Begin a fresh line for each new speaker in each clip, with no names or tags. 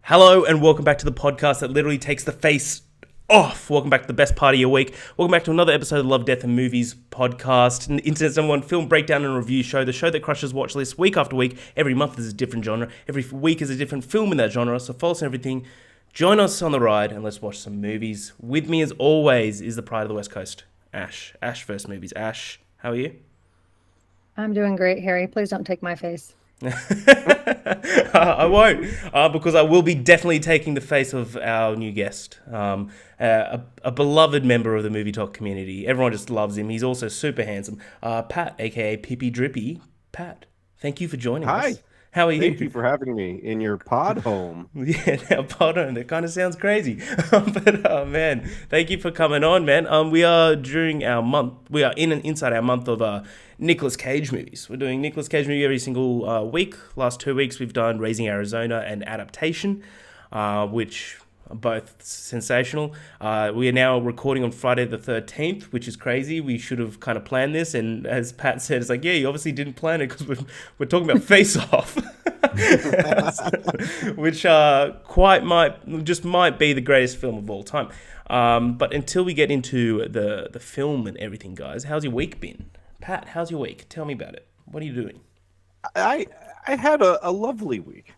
Hello and welcome back to the podcast that literally takes the face off. Welcome back to the best part of your week. Welcome back to another episode of Love, Death and Movies podcast, an internet's number one film breakdown and review show, the show that crushes watch lists week after week. Every month is a different genre. Every week is a different film in that genre. So follow us and everything. Join us on the ride and let's watch some movies. With me as always is the pride of the West Coast, Ash. Ash First Movies. Ash, how are you?
I'm doing great, Harry. Please don't take my face.
I won't, because I will be definitely taking the face of our new guest, a beloved member of the Movie Talk community. Everyone just loves him. He's also super handsome. Pat, aka PippyDrippy. Pat, thank you for joining us.
Hi.
How are you?
Thank you for having me in your pod home.
Yeah, our pod home. That kind of sounds crazy. But man, thank you for coming on, man. We are during our month. We are inside our month of Nicolas Cage movies. We're doing Nicolas Cage movie every single week. Last 2 weeks we've done Raising Arizona and Adaptation, which are both sensational. We are now recording on Friday the 13th, which is crazy. We should have kind of planned this, and as Pat said, it's like, yeah, you obviously didn't plan it because we're talking about Face Off, which might be the greatest film of all time. But until we get into the film and everything, guys, how's your week been? Pat, how's your week? Tell me about it. What are you doing?
I had a lovely week.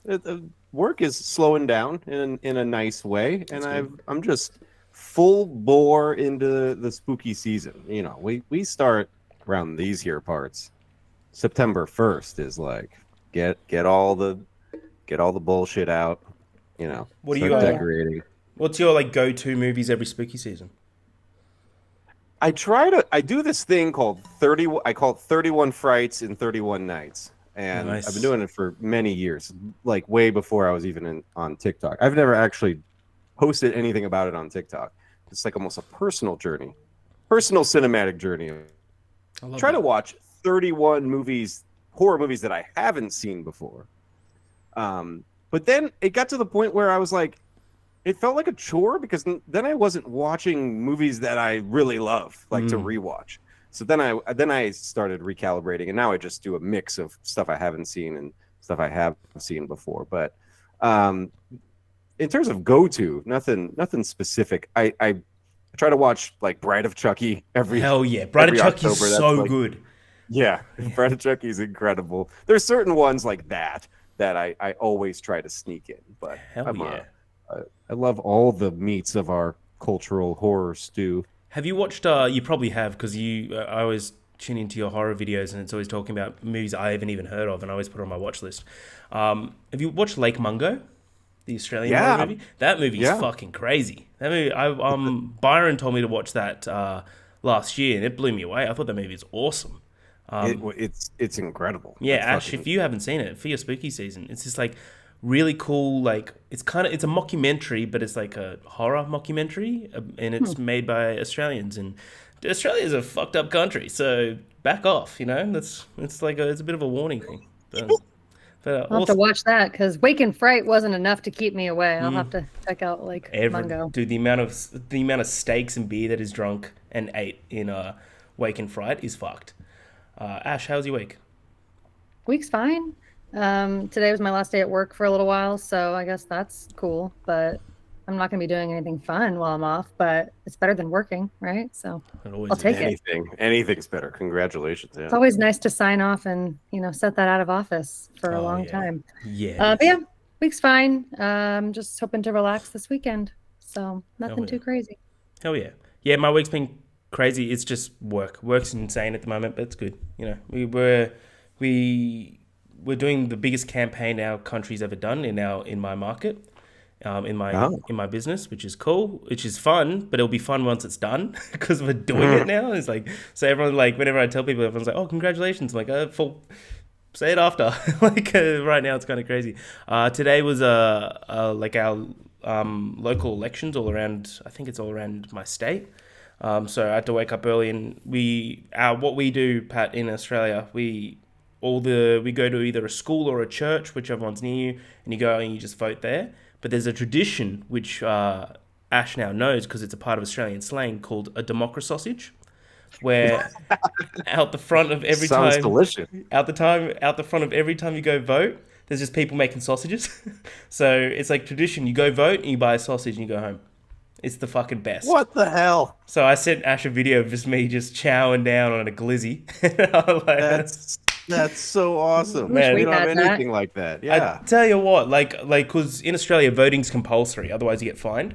Work is slowing down in a nice way, and I'm just full bore into the spooky season. You know, we start around these here parts. September 1st is like get all the bullshit out. You know,
what are
start
you
decorating?
What's your go-to movies every spooky season?
I do this thing called 31 Frights in 31 Nights. And
Nice.
I've been doing it for many years, like way before I was even on TikTok. I've never actually posted anything about it on TikTok. It's like almost a personal journey, personal cinematic journey. Try to watch 31 horror movies that I haven't seen before. But then it got to the point where I was like, it felt like a chore because then I wasn't watching movies that I really love, like to rewatch. So then I started recalibrating, and now I just do a mix of stuff I haven't seen and stuff I have seen before. But in terms of go-to, nothing specific. I try to watch like Bride of Chucky every
Hell yeah, Bride of Chucky
October.
is so good.
Yeah, Bride of Chucky is incredible. There's certain ones like that I always try to sneak in. But
Hell yeah.
I love all the meats of our cultural horror stew.
Have you watched? You probably have, because I always tune into your horror videos, and it's always talking about movies I haven't even heard of, and I always put it on my watch list. Have you watched Lake Mungo, the Australian horror movie? That movie is fucking crazy. That movie, Byron told me to watch that last year, and it blew me away. I thought that movie is awesome.
It's incredible.
Yeah,
it's
Ash, if you haven't seen it for your spooky season, it's just like really cool. Like it's a mockumentary, but it's like a horror mockumentary, and it's made by Australians. And Australia's a fucked up country, so back off. You know, it's a bit of a warning thing.
I'll have to watch that because Wake and Fright wasn't enough to keep me away. I'll have to check out Mungo.
Dude, the amount of steaks and beer that is drunk and ate in Wake and Fright is fucked. Ash, how's your week?
Week's fine. Today was my last day at work for a little while, so I guess that's cool. But I'm not going to be doing anything fun while I'm off. But it's better than working, right? So I'll take it.
Anything's better. Congratulations. Yeah.
It's always nice to sign off and set that out of office for a long time.
Yeah.
But yeah, week's fine. Just hoping to relax this weekend. So nothing too crazy.
Hell yeah. Yeah, my week's been crazy. It's just work. Work's insane at the moment, but it's good. You know, we're doing the biggest campaign our country's ever done in my market, in my business, which is cool, which is fun, but it'll be fun once it's done because we're doing it now. It's like, so everyone, like, whenever I tell people, everyone's like, oh, congratulations. I'm like, say it after. Right now it's kind of crazy. Today was like our local elections all around. I think it's all around my state. So I had to wake up early, and what we do, Pat, in Australia, we go to either a school or a church, whichever one's near you, and you go and you just vote there. But there's a tradition which Ash now knows because it's a part of Australian slang called a democracy sausage, where out the front of every
Sounds
time,
delicious.
out the front of every time you go vote, There's just people making sausages. So it's like tradition. You go vote and you buy a sausage and you go home. It's the fucking best.
What the hell?
So I sent Ash a video of just me just chowing down on a glizzy.
That's so awesome.
Man,
we
we
don't have
had that.
anything like that. Yeah.
I tell you what, because in Australia voting's compulsory, otherwise you get fined.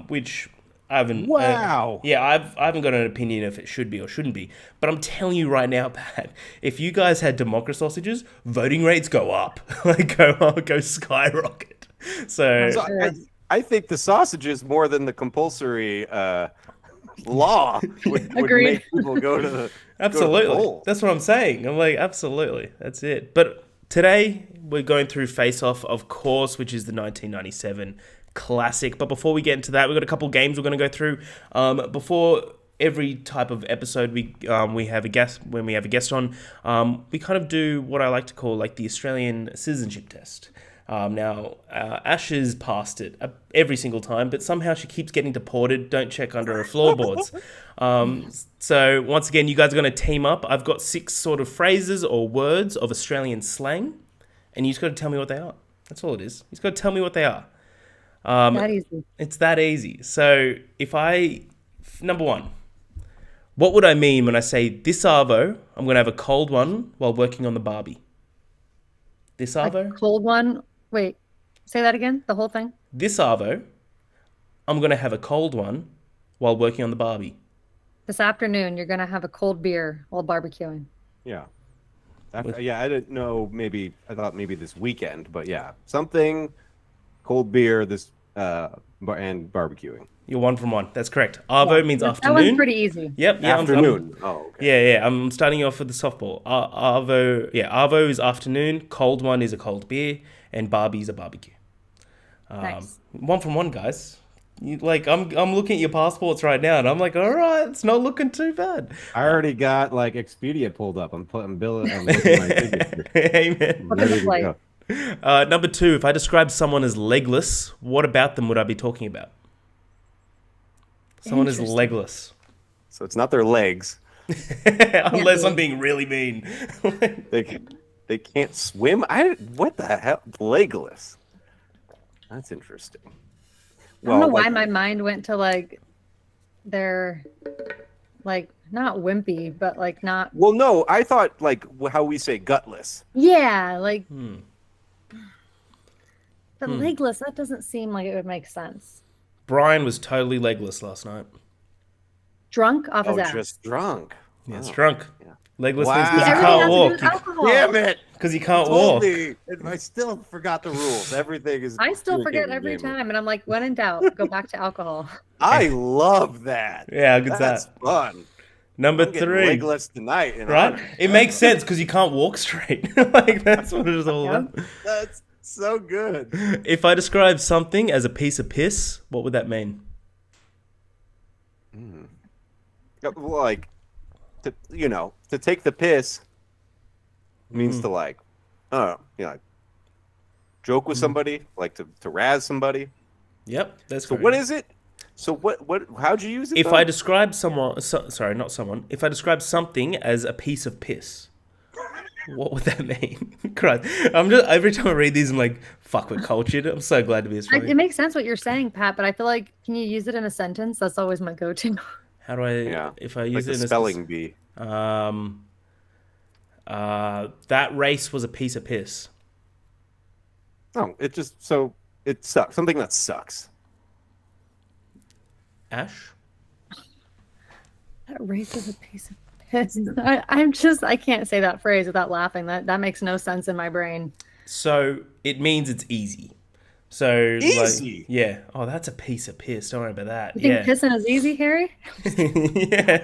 Which I haven't.
Wow.
I haven't got an opinion if it should be or shouldn't be. But I'm telling you right now, Pat, if you guys had democracy sausages, voting rates go up, go skyrocket. So
I think the sausages more than the compulsory law would
Agreed.
make people go to the
absolutely,
Go to the bowl.
that's what I'm saying. I'm like, absolutely, that's it. But today we're going through Face Off, of course, which is the 1997 classic. But before we get into that, we've got a couple games we're going to go through. Before every type of episode we have a guest. When we have a guest on, we kind of do what I like to call like the Australian citizenship test. Now, Ash has passed it every single time, but somehow she keeps getting deported. Don't check under her floorboards. So once again, you guys are going to team up. I've got 6 sort of phrases or words of Australian slang, and you just got to tell me what they are. That's all it is. You just got to tell me what they are.
That easy.
It's that easy. So number 1, what would I mean when I say this arvo, I'm going to have a cold one while working on the Barbie? This arvo?
A cold one. Wait, say that again. The whole thing.
This arvo, I'm going to have a cold one while working on the Barbie.
This afternoon, you're gonna have a cold beer while barbecuing.
Yeah. I didn't know. I thought maybe this weekend, but yeah, something cold beer and barbecuing.
You're 1 from 1. That's correct. Arvo means
That
afternoon.
one's pretty easy.
Yep. Yeah,
Afternoon. Okay.
Yeah. I'm starting you off with the softball. Arvo is afternoon. Cold one is a cold beer, and Barbie's a barbecue.
Nice.
1 from 1, guys. I'm looking at your passports right now, and I'm like, all right, it's not looking too bad.
I already got like Expedia pulled up. I'm looking at my signature.
Amen.
Look at the flight.
Number 2, if I describe someone as legless, what about them would I be talking about? Someone is
Interesting.
legless.
So it's not their legs.
Unless I'm being really mean.
They can't swim. What the hell? Legless. That's interesting.
I don't know why my mind went to like they're like not wimpy, but like not.
Well, no, I thought like how we say gutless.
Yeah, like. But legless, that doesn't seem like it would make sense.
Brian was totally legless last night.
Drunk off his ass.
Just drunk.
Yeah, it's drunk.
Yeah.
Legless
Wow.
means because
Yeah,
you
everything
can't
has to do
walk.
with alcohol.
Damn it!
Because you can't
Told
walk.
me. I still forgot the rules. Everything is.
I still forget
freaking
every
game.
time, and I'm like, when in doubt, go back to alcohol.
I love that.
Yeah, how good's
That's
that?
fun.
Number
I'm getting
3.
legless tonight. And
Right? It makes sense because you can't walk straight. Like, that's what it is all about.
That's so good.
If I describe something as a piece of piss, what would that mean?
Like, to take the piss means to like, joke with somebody, like to razz somebody.
Yep, that's
So
correct.
what is it? So what? How'd you use it?
If
though?
I describe if I describe something as a piece of piss, what would that mean? Christ, every time I read these, I'm like, fuck, we're cultured. I'm so glad to be
It
Australian.
makes sense what you're saying, Pat, but I feel like, can you use it in a sentence? That's always my go-to.
How do I?
Yeah,
If I
like
use
the
it in
spelling bee.
that race was a piece of piss.
Oh, it sucks. Something that sucks.
Ash.
That race is a piece of piss. I can't say that phrase without laughing. That makes no sense in my brain.
So it means it's easy. So
Easy?
like, yeah. Oh, that's a piece of piss. Don't worry about that.
You think
Yeah.
pissing is easy, Harry?
Yeah.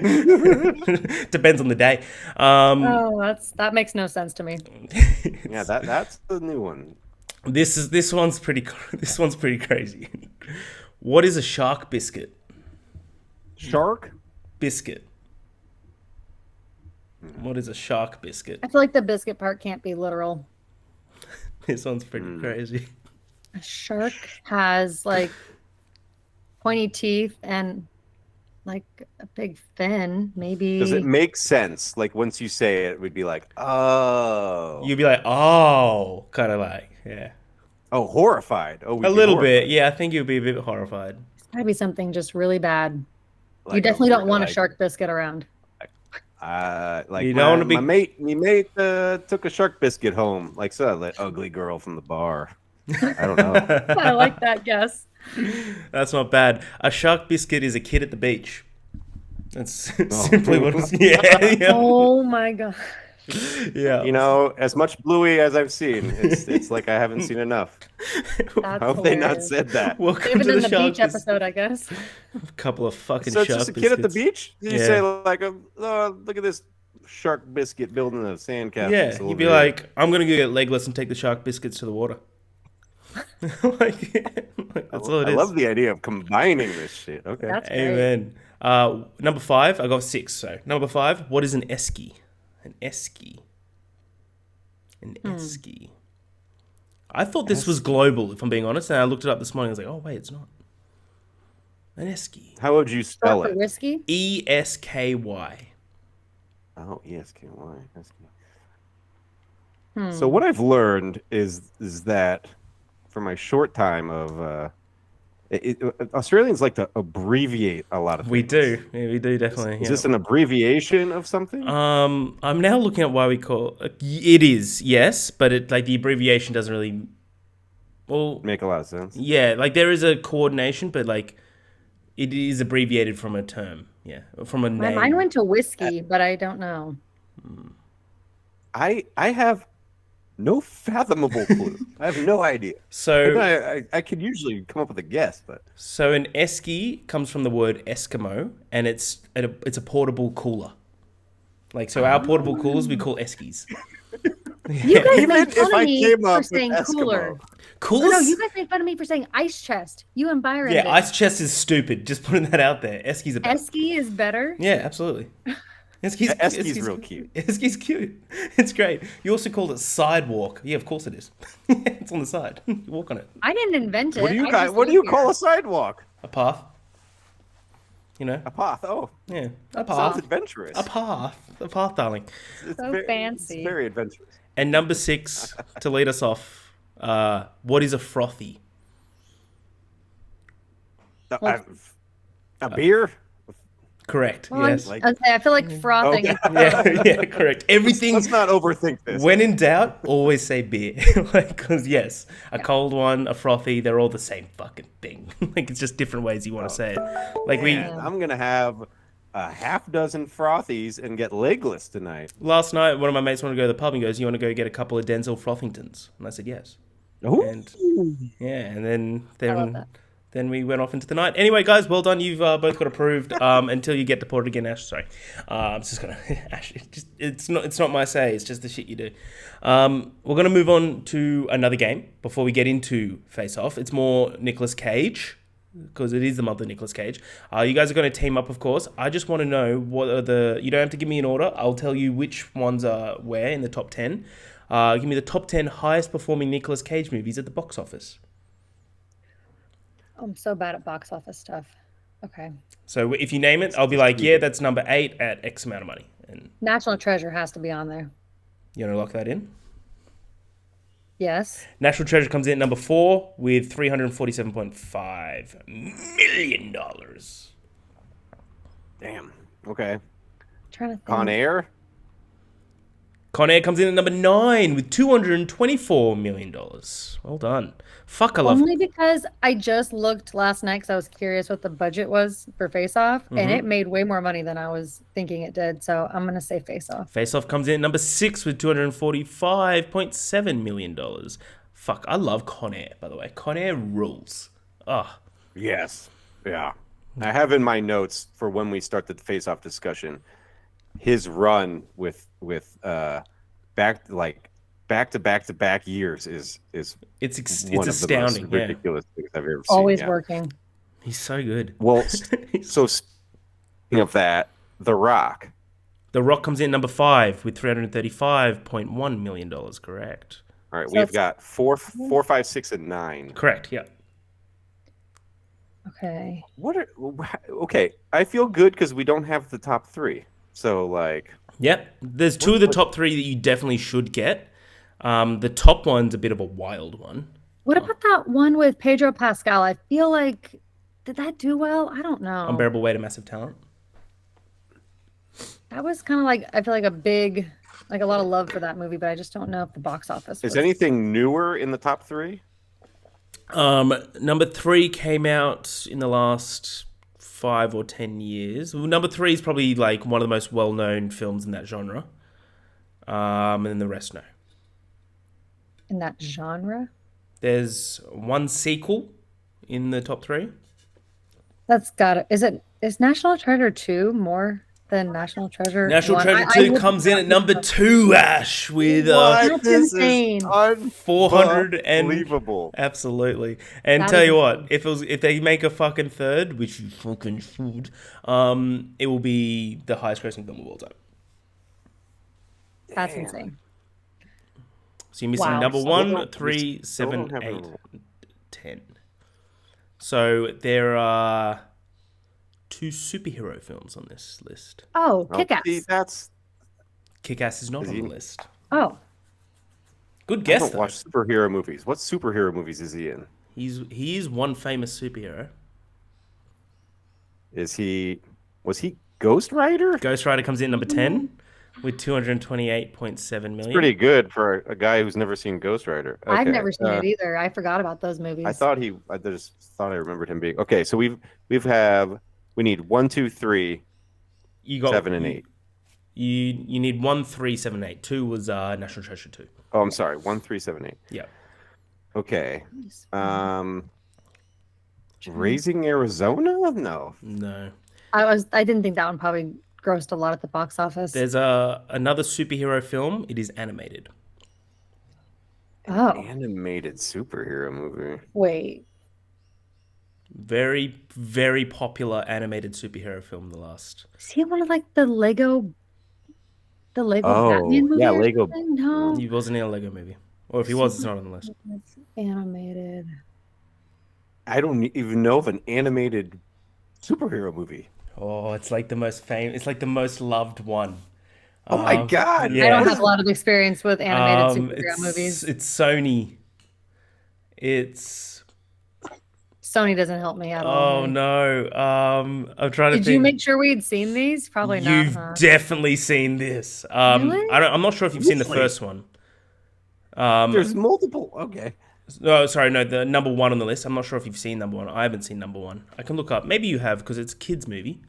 Depends on the day.
Oh, that makes no sense to me.
Yeah, that's the new one.
This one's pretty crazy. What is a shark biscuit?
Shark?
Biscuit. What is a shark biscuit?
I feel like the biscuit part can't be literal.
This one's pretty crazy.
A shark has like pointy teeth and like a big fin, maybe.
Does it make sense? Like once you say it, we'd be like, oh,
You'd be like, oh, kind of like, yeah.
oh, horrified. Oh, we'd
A
be
little
horrified.
bit. Yeah, I think you'd be a bit horrified.
It's gotta be something just really bad. You
Like
definitely don't want a
like,
shark biscuit around.
like
You don't wanna be-
my mate took a shark biscuit home. Like so, that ugly girl from the bar. I don't know.
I like that guess.
That's not bad. A shark biscuit is a kid at the beach. That's simply what it's. Yeah.
Oh my god.
Yeah.
You know, as much Bluey as I've seen, it's like I haven't seen enough.
That's
How have they not
hilarious.
said that?
Welcome
Even
to
in
the
the
shark
beach episode, I guess.
A couple of fucking
So it's
shark
just a kid at the
biscuits.
beach? Did you
Yeah.
say like, oh, look at this shark biscuit building a sandcastle?
Yeah,
It's a
you'd be
little
like, I'm gonna go get legless and take the shark biscuits to the water. like, that's all it
I
is.
love the idea of combining this shit. Okay.
That's great.
Amen. Number 5, I got 6. So number 5, what is an esky? An esky. An esky. I thought this was global, if I'm being honest, and I looked it up this morning. I was like, oh wait, it's not. An esky.
How would you spell
Short for
it?
whiskey?
ESKY.
Oh, ESKY. So what I've learned is that for my short time of Australians like to abbreviate a lot of things.
We do. Yeah, we do definitely.
Is
yeah.
this an abbreviation of something?
I'm now looking at why we call it is, yes, but it like the abbreviation doesn't really. Well,
Make a lot of sense.
yeah, like there is a coordination, but like it is abbreviated from a term, yeah, from a
My
name.
mind went to whiskey, but I don't know.
I have no fathomable clue. I have no idea.
So,
I could usually come up with a guess, but
so an esky comes from the word Eskimo, and it's a portable cooler. Like so, our portable coolers we call eskies.
You guys
even
made fun
if
of
I
me
came
for
up with
saying cooler.
Eskimo,
Coolers?
No, you guys made fun of me for saying ice chest. You and Byron.
Yeah,
did.
ice chest is stupid. Just putting that out there. Eskies are better.
Esky is better.
Yeah, absolutely.
Eski's real cute.
Eski's cute. It's great. You also called it sidewalk. Yeah, of course it is. It's on the side. You walk on it.
I didn't invent it.
What do you
I
guys?
just
What do you
live
call
here.
a sidewalk?
A path. You know?
A path. Oh,
Yeah. A
sounds
path.
adventurous.
A path. A path, darling.
It's
So
very,
fancy.
It's very adventurous.
And number 6, to lead us off, what is a frothy?
A beer?
Correct.
Well,
yes.
Like-
I feel like frothing.
Okay.
Yeah, yeah, correct. Everything.
Let's not overthink this.
When in doubt, always say beer. Like, because yes, a cold one, a frothy, they're all the same fucking thing. Like, it's just different ways you want to say it. Like
Man, I'm gonna have a half dozen frothies and get legless tonight.
last night, one of my mates wanted to go to the pub and goes, "You want to go get a couple of Denzel Frothingtons?" And I said yes.
Ooh.
And yeah, and
love that.
then we went off into the night. Anyway, guys, well done. You've both got approved. Until you get deported again, Ash. Sorry, I'm just gonna. Ash, it's not my say. It's just the shit you do. We're gonna move on to another game before we get into Face Off. It's more Nicolas Cage because it is the month of Nicolas Cage. You guys are going to team up, of course. I just want to know what are the. You don't have to give me an order. I'll tell you which ones are where in the top 10. Give me the top 10 highest performing Nicolas Cage movies at the box office.
I'm so bad at box office stuff. Okay.
So if you name it, I'll be like, yeah, that's number 8 at X amount of money. And
National Treasure has to be on there.
you want to lock that in?
Yes.
National Treasure comes in at number 4 with $347.5 million.
Damn. Okay.
trying to think.
Con Air.
Con Air comes in at number 9 with $224 million. Well done. Fuck, I love
Only because I just looked last night because I was curious what the budget was for Face Off, and it made way more money than I was thinking it did. So I'm gonna say Face Off.
Face Off comes in at number 6 with $245.7 million. Fuck, I love Con Air, by the way. Con Air rules. Ah,
Yes. Yeah. I have in my notes for when we start the face-off discussion, his run with back to back years is
it's
one of
astounding.
the most
Yeah,
ridiculous things I've ever seen.
Always
yeah.
working.
he's so good.
Well, so speaking of that, The Rock.
The Rock comes in at number 5 with $335.1 million. Correct.
All right,
So
we've
it's-
got 4, 5, 6, and 9.
Correct. Yeah.
Okay.
Okay, I feel good because we don't have the top three. So like,
Yep. There's two of the top three that you definitely should get. The top one's a bit of a wild one.
What about that one with Pedro Pascal? I feel like, did that do well? I don't know.
Unbearable Weight of Massive Talent.
That was kind of like, I feel like a lot of love for that movie, but I just don't know if the box office
is
was.
anything newer in the top three?
Number 3 came out in the last 5 or 10 years. Well, number 3 is probably like one of the most well-known films in that genre. And then the rest, no.
In that genre?
There's one sequel in the top 3.
That's got it. Is National Treasure 2 more than National Treasure
National
1?
Treasure 2 comes in at number 2, Ash, with
That's insane.
400 and
unbelievable.
Absolutely. And
That
tell
is
you what,
insane.
if they make a fucking third, which you fucking should, it will be the highest grossing film of all time.
That's insane.
So you're missing
Wow.
number
Still
1,
don't-
3,
still
7,
don't have
8,
a-
10. So there are 2 superhero films on this list.
Oh,
Oh,
Kick-Ass.
see, that's
Kick-Ass is not
Is
on
he-
the list.
Oh,
Good
I
guess,
don't
though.
watch superhero movies. What superhero movies is he in?
He is one famous superhero.
Was he Ghost Rider?
Ghost Rider comes in number 10 with 228.7 million.
Pretty good for a guy who's never seen Ghost Rider.
I've
Okay,
never seen it either. I forgot about those movies.
I just thought I remembered him being okay. So we need 1, 2, 3,
You got
7, and 8.
You need 1, 3, 7, 8. 2 was National Treasure 2.
Oh, I'm sorry. 1, 3, 7, 8.
Yeah.
Okay. Raising Arizona? No.
No.
I didn't think that one probably grossed a lot at the box office.
There's another superhero film. It is animated.
Oh,
Animated superhero movie.
wait.
Very, very popular animated superhero film. The last.
Is he one of like the Lego
Oh,
Batman movie?
yeah,
or
Lego.
something? No.
He wasn't in a Lego movie, or if he was, it's not on the list.
It's animated.
I don't even know of an animated superhero movie.
Oh, it's like the most famous. It's like the most loved one.
Oh my God.
Yeah.
I don't have a lot of experience with animated superhero
it's,
movies.
It's Sony. It's
Sony doesn't help me at all.
oh no. I'm trying to
Did
think.
you make sure we'd seen these? Probably not.
You've
Huh?
definitely seen this.
Really?
I'm not sure if you've seen the
Really?
first one.
There's multiple. Okay.
No, sorry, no, the number 1 on the list. I'm not sure if you've seen number 1. I haven't seen number 1. I can look up. Maybe you have because it's a kids movie.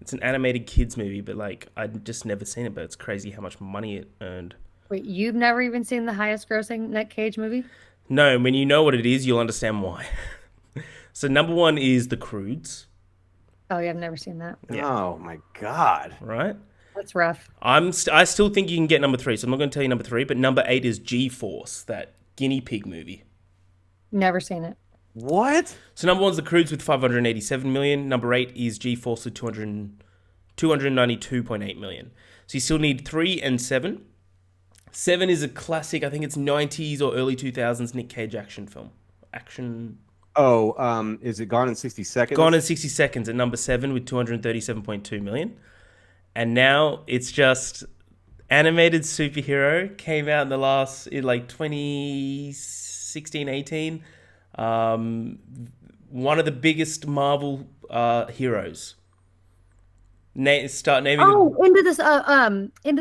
It's an animated kids movie, but like I'd just never seen it. But it's crazy how much money it earned.
Wait, you've never even seen the highest grossing Nic Cage movie?
No, when you know what it is, you'll understand why. So number 1 is The Croods,
Oh, yeah, I've never seen that.
Yeah.
Oh my God.
right?
That's rough.
I still think you can get number 3, so I'm not going to tell you number 3. But number 8 is G-Force, that guinea pig movie.
Never seen it.
What?
So number 1's The Croods with 587 million. Number 8 is G-Force with 292.8 million. So you still need 3 and 7. 7 is a classic. I think it's 90s or early 2000s Nic Cage action film.
Oh, is it Gone in 60 Seconds?
Gone in 60 Seconds at number 7 with 237.2 million. And now it's just animated superhero. Came out in the last, in like 2016, 18. One of the biggest Marvel heroes. Start naming.
Oh, into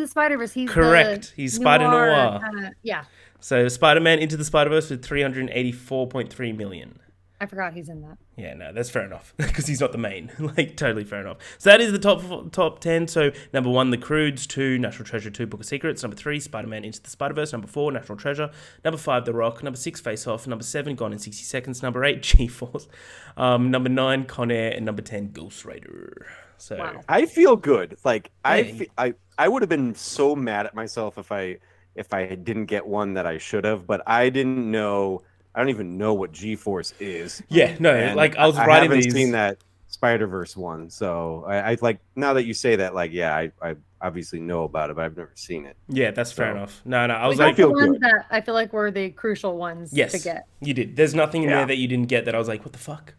the Spider-Verse. He's
Correct. He's Spider Noir.
Yeah,
So Spider-Man Into the Spider-Verse with 384.3 million.
I forgot he's in that.
Yeah, no, that's fair enough because he's not the main. Like, totally fair enough. So that is the top 10. So number 1, The Croods. 2, National Treasure 2, Book of Secrets. Number 3, Spider-Man Into the Spider-Verse. Number 4, National Treasure. Number 5, The Rock. Number 6, Face Off. Number 7, Gone in 60 Seconds. Number 8, G-Force. Number 9, Con Air. And number 10, Ghost Rider. So
Wow.
I feel good. Like
Yeah.
I would have been so mad at myself if I didn't get one that I should have, but I didn't know. I don't even know what G-Force is.
yeah, no,
And
like I was
I
writing
haven't
these.
seen that Spider-Verse one, so I like now that you say that, like, yeah, I obviously know about it, but I've never seen it.
Yeah, that's fair
So-
enough. No, I was
We got
like,
the
feel
ones
good.
that I feel like were the crucial ones
yes,
to get.
you did. There's nothing in
Yeah.
there that you didn't get that I was like, what the fuck?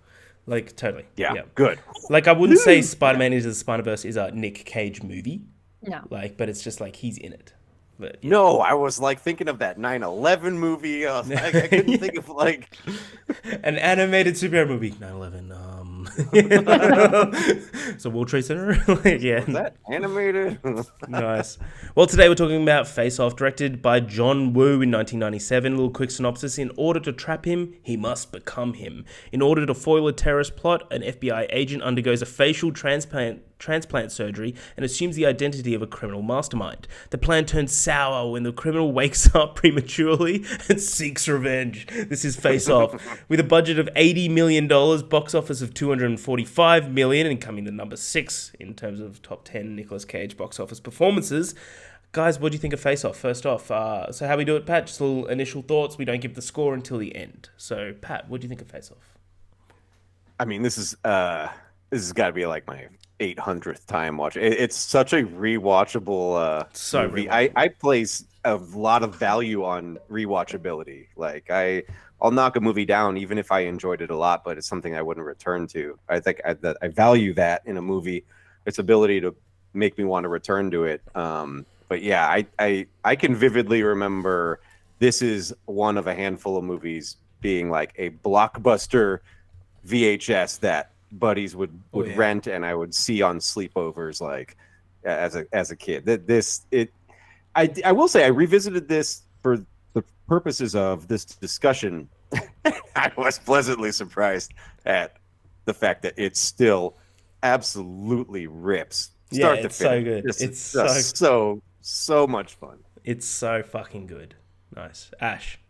Like totally.
Yeah, good.
Like I wouldn't say Spider-Man Into the Spider-Verse is a Nic Cage movie.
No.
Like, but it's just like he's in it. But yeah.
No, I was like thinking of that 9/11 movie. I couldn't think of like
an animated superhero movie. 9/11. So World Trade Center. Yeah.
Was that animated?
Nice. Well, today we're talking about Face Off, directed by John Woo in 1997. A little quick synopsis. In order to trap him, he must become him. In order to foil a terrorist plot, an FBI agent undergoes a facial transplant surgery and assumes the identity of a criminal mastermind. The plan turns sour when the criminal wakes up prematurely and seeks revenge. This is Face Off. With a budget of $80 million, box office of $245 million, and coming to number 6 in terms of top 10 Nicolas Cage box office performances. Guys, what do you think of Face Off? First off, so how we do it, Pat? Just little initial thoughts. We don't give the score until the end. So, Pat, what do you think of Face Off?
I mean, this has got to be like my 800th time watching. It's such a rewatchable movie.
Rewatchable.
I place a lot of value on rewatchability. Like I'll knock a movie down even if I enjoyed it a lot, but it's something I wouldn't return to. I think I value that in a movie, its ability to make me want to return to it. But yeah, I can vividly remember this is one of a handful of movies being like a blockbuster VHS that buddies would rent and I would see on sleepovers like as a kid. I will say I revisited this for the purposes of this discussion. I was pleasantly surprised at the fact that it still absolutely rips start to finish.
So good.
It's so much fun.
It's so fucking good. Nice. Ash.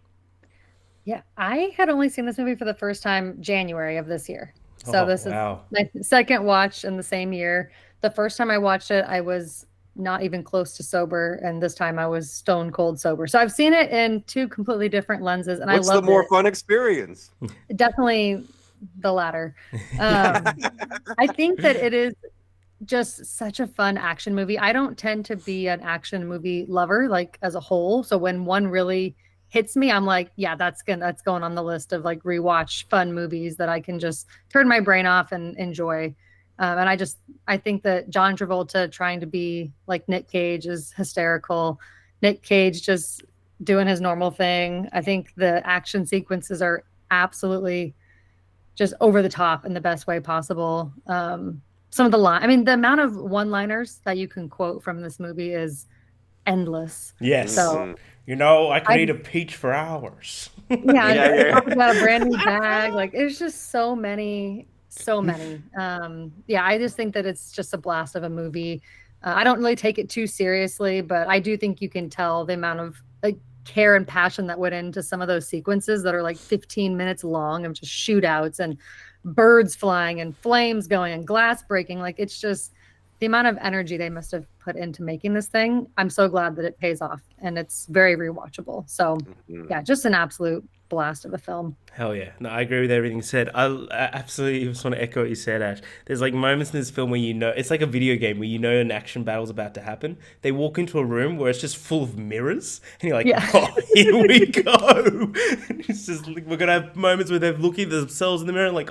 Yeah, I had only seen this movie for the first time January of this year. So this is my second watch in the same year. The first time I watched it, I was not even close to sober, and this time I was stone cold sober. So I've seen it in two completely different lenses, and
What's
I love
the more fun experience?
Definitely the latter. I think that it is just such a fun action movie. I don't tend to be an action movie lover, like as a whole. So when one really hits me, I'm like, yeah, that's going on the list of like rewatch fun movies that I can just turn my brain off and enjoy. And I think that John Travolta trying to be like Nic Cage is hysterical. Nic Cage just doing his normal thing. I think the action sequences are absolutely just over the top in the best way possible. Some of the the amount of one-liners that you can quote from this movie is endless.
Yes.
So,
I could eat a peach for hours.
Yeah. Got a brand new bag. Like, it's just so many. I just think that it's just a blast of a movie. I don't really take it too seriously, but I do think you can tell the amount of like care and passion that went into some of those sequences that are like 15 minutes long of just shootouts and birds flying and flames going and glass breaking. Like, it's just the amount of energy they must have put into making this thing. I'm so glad that it pays off, and it's very rewatchable. So yeah, just an absolute blast of a film.
Hell yeah. No, I agree with everything you said. I absolutely just want to echo what you said, Ash. There's like moments in this film where it's like a video game where an action battle's about to happen. They walk into a room where it's just full of mirrors, and you're like, oh, here we go. It's just like, we're going to have moments where they're looking at themselves in the mirror and like,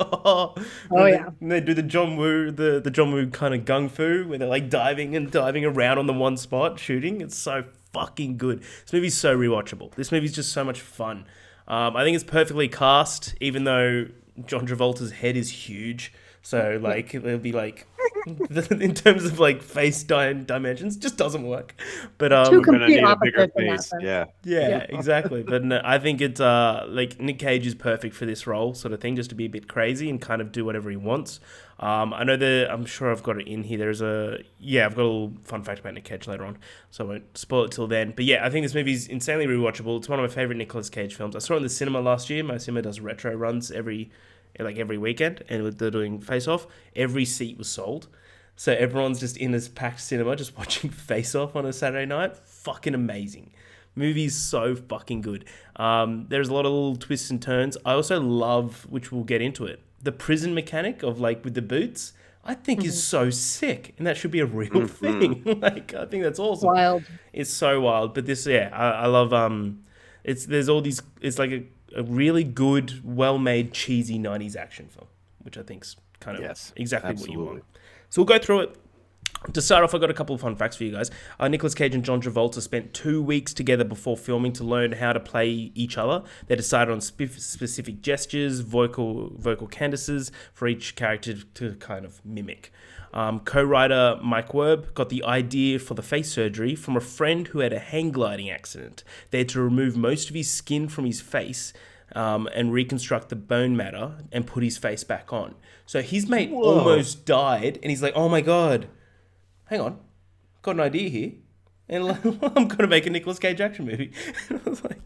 and they do the John Woo, the John Woo kind of gung fu where they're like diving around on the one spot shooting. It's so fucking good. This movie's so rewatchable. This movie's just so much fun. I think it's perfectly cast, even though John Travolta's head is huge. So, like, it'll be like, in terms of like face dimensions, just doesn't work. But
two
gonna need
complete
a bigger
opposites.
face.
Yeah, exactly. But no, I think it's like Nic Cage is perfect for this role, sort of thing, just to be a bit crazy and kind of do whatever he wants. I know I'm sure I've got it in here. I've got a little fun fact about Nic Cage later on, so I won't spoil it till then. But yeah, I think this movie's insanely rewatchable. It's one of my favorite Nicolas Cage films. I saw it in the cinema last year. My cinema does retro runs every weekend, and they're doing Face Off. Every seat was sold, so everyone's just in this packed cinema just watching Face Off on a Saturday night. Fucking amazing. Movie's so fucking good. There's a lot of little twists and turns. I also love, which we'll get into it, the prison mechanic of like with the boots. I think is so sick, and that should be a real thing. Like, I think that's awesome.
Wild.
It's so wild. But this, I love. There's all these. It's like a really good, well-made, cheesy '90s action film. which I think's kind of
Yes,
exactly
absolutely.
what you want. So we'll go through it. To start off, I've got a couple of fun facts for you guys. Nicolas Cage and John Travolta spent 2 weeks together before filming to learn how to play each other. They decided on specific gestures, vocal cadences for each character to kind of mimic. Co-writer Mike Werb got the idea for the face surgery from a friend who had a hang gliding accident. They had to remove most of his skin from his face and reconstruct the bone matter and put his face back on. So his mate almost died, and he's like, oh my God, hang on, got an idea here, and I'm going to make a Nicolas Cage action movie. I was like,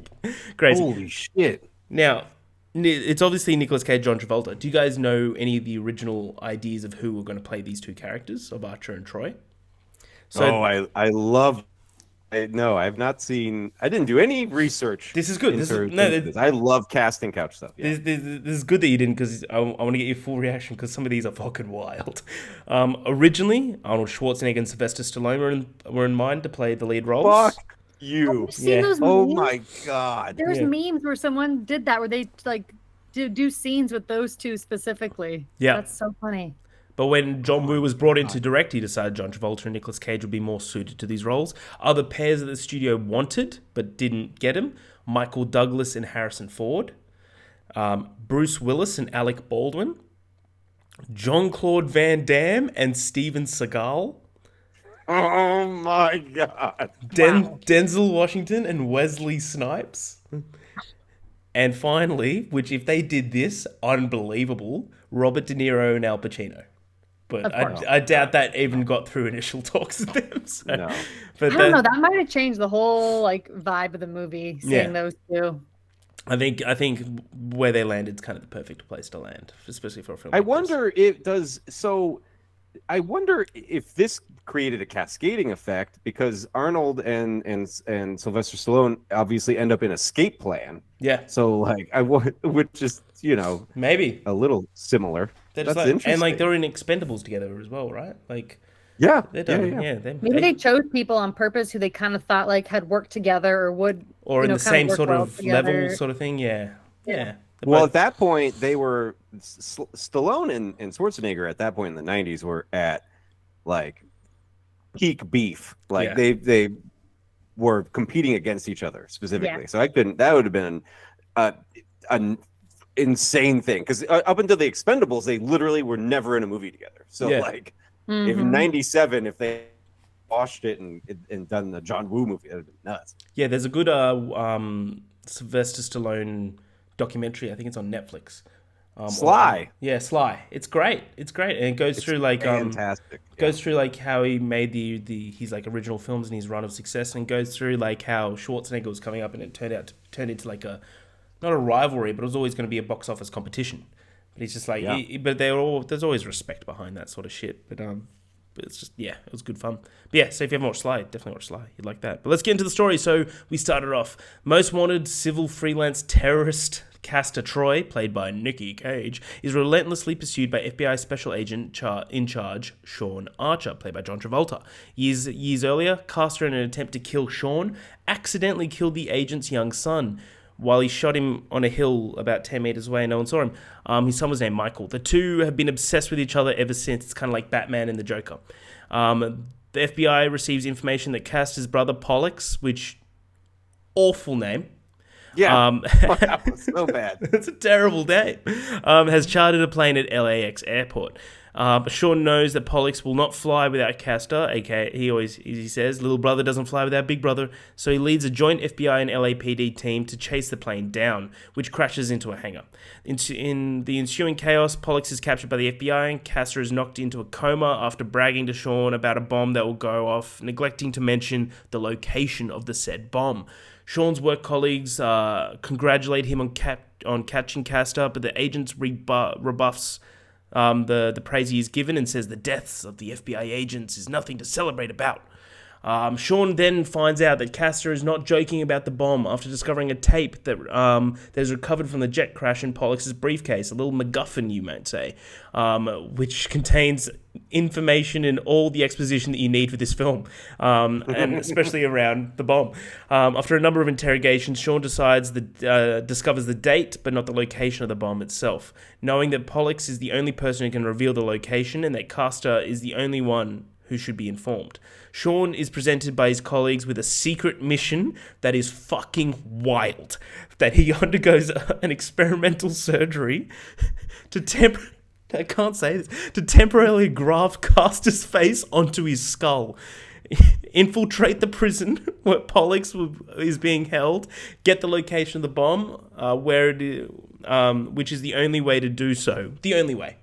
crazy.
Holy shit.
Now, it's obviously Nicolas Cage, John Travolta. Do you guys know any of the original ideas of who were going to play these two characters, of Archer and Troy?
So, I love... No, I've not seen... I didn't do any research.
This is good.
I love casting couch stuff. Yeah.
This is good that you didn't, because I want to get your full reaction, because some of these are fucking wild. Originally, Arnold Schwarzenegger and Sylvester Stallone were in mind to play the lead roles.
Fuck you.
Have you seen those
Oh
memes?
my God.
There's memes where someone did that, where they like do scenes with those two specifically.
Yeah.
That's so funny.
But when John Woo was brought in to direct, he decided John Travolta and Nicolas Cage would be more suited to these roles. Other pairs that the studio wanted but didn't get him: Michael Douglas and Harrison Ford, Bruce Willis and Alec Baldwin, Jean-Claude Van Damme and Steven Seagal,
Oh my God.
Denzel Washington and Wesley Snipes. And finally, which if they did this, unbelievable, Robert De Niro and Al Pacino. But I doubt that even got through initial talks with them. So.
No.
But
I don't know. That might have changed the whole like vibe of the movie. Seeing those two.
I think where they landed is kind of the perfect place to land, especially for a film.
I wonder if this created a cascading effect, because Arnold and Sylvester Stallone obviously end up in Escape Plan.
Yeah.
So like which is
maybe
a little similar. That's interesting.
And like they're in Expendables together as well, right? Like
yeah,
they're done.
Maybe they chose people on purpose who they kind of thought like had worked together or would
in the same sort
well
of
together.
level sort of thing. Yeah.
Well, at that point, they were Stallone and Schwarzenegger. At that point in the '90s, were at like peak beef. Like they were competing against each other specifically. So that would have been an insane thing, because up until the Expendables, they literally were never in a movie together. So like, if in '97, if they watched it and done the John Woo movie, that would have been nuts. Yeah,
there's a good Sylvester Stallone documentary. I think it's on Netflix.
Sly.
Sly. It's great. And it goes through like
fantastic.
Goes through like how he made his like original films and his run of success, and goes through like how Schwarzenegger was coming up, and it turned into like not a rivalry, but it was always going to be a box office competition. But he's just like, but there's always respect behind that sort of shit. But it's just, it was good fun. But so if you haven't watched Sly, definitely watch Sly. You'd like that. But let's get into the story. So we started off. Most wanted civil freelance terrorist Castor Troy, played by Nic Cage, is relentlessly pursued by FBI special agent in charge Sean Archer, played by John Travolta. Years earlier, Castor, in an attempt to kill Sean, accidentally killed the agent's young son. While he shot him on a hill about 10 meters away, no one saw him. His son was named Michael. The two have been obsessed with each other ever since. It's kind of like Batman and the Joker. The FBI receives information that Castor's brother, Pollux, which, awful name.
Yeah, that was so bad.
It's a terrible name. Has chartered a plane at LAX airport. Sean knows that Pollux will not fly without Castor, aka he says, little brother doesn't fly without big brother, so he leads a joint FBI and LAPD team to chase the plane down, which crashes into a hangar. In the ensuing chaos, Pollux is captured by the FBI, and Castor is knocked into a coma after bragging to Sean about a bomb that will go off, neglecting to mention the location of the said bomb. Sean's work colleagues congratulate him on catching Castor, but the agent rebuffs the praise he is given and says the deaths of the FBI agents is nothing to celebrate about. Sean then finds out that Castor is not joking about the bomb after discovering a tape that is recovered from the jet crash in Pollux' briefcase, a little MacGuffin, you might say, which contains information and all the exposition that you need for this film, and especially around the bomb. After a number of interrogations, Sean discovers the date, but not the location of the bomb itself, knowing that Pollux is the only person who can reveal the location and that Castor is the only one who should be informed. Sean is presented by his colleagues with a secret mission that is fucking wild, that he undergoes an experimental surgery to temporarily graft Castor's face onto his skull, infiltrate the prison where Pollux is being held, get the location of the bomb, where it is, which is the only way to do so. The only way.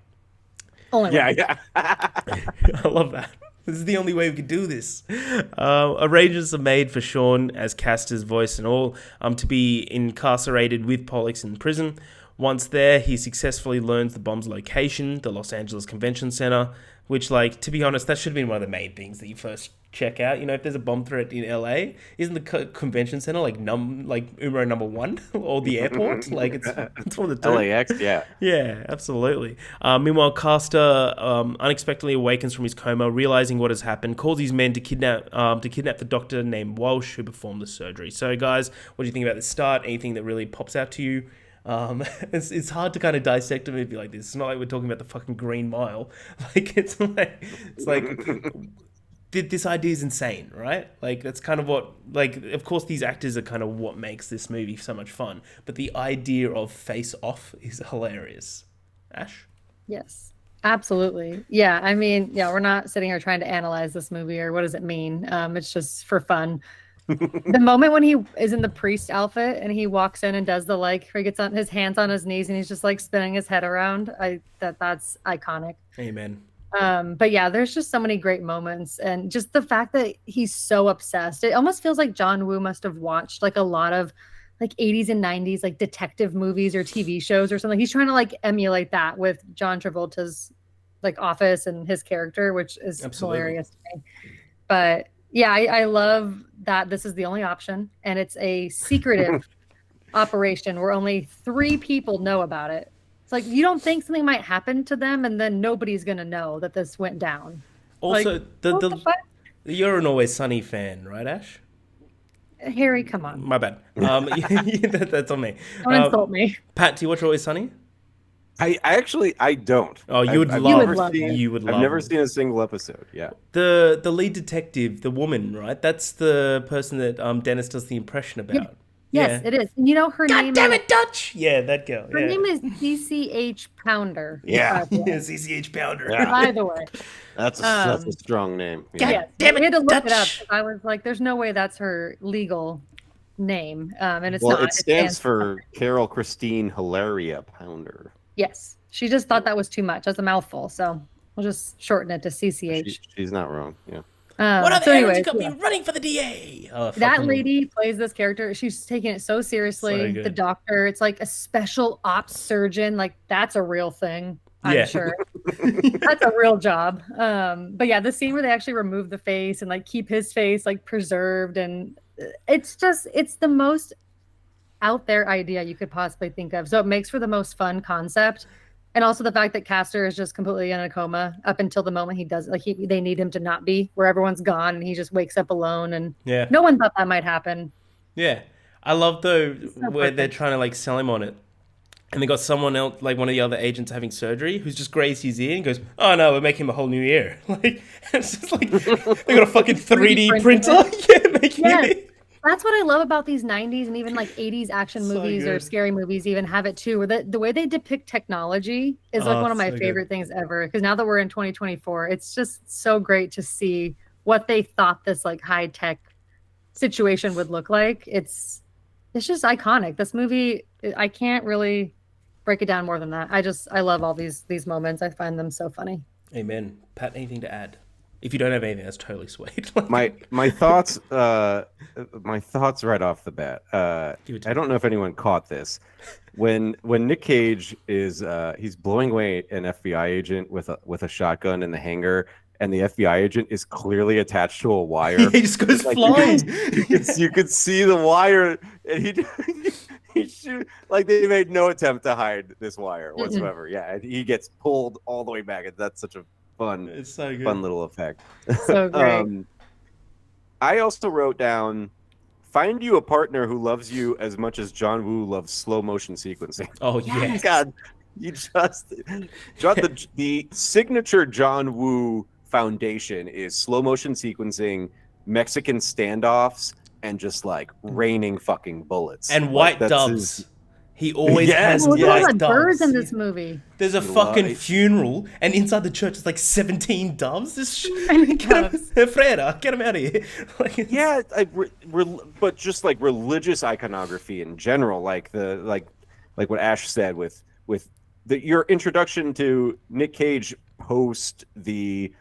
Yeah.
I love that. This is the only way we could do this. Arrangements are made for Sean, as Castor's voice and all, to be incarcerated with Pollux in prison. Once there, he successfully learns the bomb's location, the Los Angeles Convention Center, which, like, to be honest, that should have been one of the main things that you first check out. You know, if there's a bomb threat in LA, isn't the convention center like Umro number 1 or the airport? Like it's one of the two.
LAX, yeah.
Yeah, absolutely. Meanwhile, Castor unexpectedly awakens from his coma, realizing what has happened, calls his men to kidnap the doctor named Walsh who performed the surgery. So, guys, what do you think about the start? Anything that really pops out to you? It's hard to kind of dissect a movie like this. It's not like we're talking about the fucking Green Mile. Like it's like this idea is insane, right? Like that's kind of what, like, of course these actors are kind of what makes this movie so much fun, but the idea of Face Off is hilarious. Ash?
Yes, absolutely. Yeah, I mean, yeah, we're not sitting here trying to analyze this movie or what does it mean. It's just for fun. The moment when he is in the priest outfit and he walks in and does the, like, where he gets on his hands on his knees and he's just like spinning his head around, that's iconic.
Amen.
But yeah, there's just so many great moments, and just the fact that he's so obsessed. It almost feels like John Woo must have watched like a lot of like 80s and 90s like detective movies or TV shows or something. He's trying to like emulate that with John Travolta's like Office and his character, which is hilarious to me. But yeah, I love that this is the only option, and it's a secretive operation where only 3 people know about it. It's like you don't think something might happen to them, and then nobody's gonna know that this went down.
Also,
like,
you're an Always Sunny fan, right, Ash?
Harry, come on.
My bad. That's on me.
Don't insult me.
Pat, do you watch Always Sunny?
I actually don't.
Oh, you would love it. You would love it.
I've never seen a single episode. Yeah.
The lead detective, the woman, right? That's the person that Dennis does the impression about.
Yes, it is. And you know her name.
God damn it, Dutch! Yeah, that girl.
Her name is CCH Pounder.
Yeah.
CCH Pounder.
Yeah.
By the way,
that's a strong name.
God
yes,
damn it,
we had to look
Dutch.
it up. I was like, "There's no way that's her legal name," and it's
Well,
not.
it stands for Carol Christine Hilaria Pounder.
Yes, she just thought that was too much. That's a mouthful, so we'll just shorten it to CCH.
She's not wrong. Yeah.
What are the
so
errands
anyways,
you got me running for the DA? Oh,
that lady plays this character. She's taking it so seriously.
So
the doctor, it's like a special ops surgeon. Like that's a real thing. I'm sure that's a real job. But yeah, the scene where they actually remove the face and like keep his face like preserved, and it's the most out there idea you could possibly think of. So it makes for the most fun concept. And also the fact that Castor is just completely in a coma up until the moment he does, like they need him to not be, where everyone's gone and he just wakes up alone, and no one thought that might happen.
Yeah. I love though where they're trying to like sell him on it. And they got someone else, like one of the other agents having surgery, who's just grazed his ear and goes, "Oh no, we're making him a whole new ear." Like, it's just like, they got a fucking 3D printer. Making it.
That's what I love about these 90s and even like 80s action movies or scary movies even have it too, where the way they depict technology is like one of my favorite things ever. Because now that we're in 2024, it's just so great to see what they thought this like high tech situation would look like. It's just iconic. This movie, I can't really break it down more than that. I love all these moments. I find them so funny.
Amen. Pat, anything to add? If you don't have anything, that's totally sweet.
my thoughts right off the bat. I don't know if anyone caught this. When Nic Cage is he's blowing away an FBI agent with a shotgun in the hangar, and the FBI agent is clearly attached to a wire.
He just goes
Like,
flying.
you could see the wire, and he shoot, like they made no attempt to hide this wire whatsoever. Yeah, and he gets pulled all the way back, and that's such a fun,
It's so good.
fun little effect.
So great.
I also wrote down, find you a partner who loves you as much as John Woo loves slow motion sequencing.
Oh yes.
God, you just the signature John Woo foundation is slow motion sequencing, Mexican standoffs, and just like raining fucking bullets
And white
that's
doves. He always
Yes,
has
Look at all
white
the
doves.
birds in this movie.
There's a
He
fucking
lies.
funeral, and inside the church is like 17 doves. This
many
get him,
doves.
Freda, get him out of here. Like, it's-
Yeah, but just like religious iconography in general, like what Ash said with your introduction to Nic Cage post the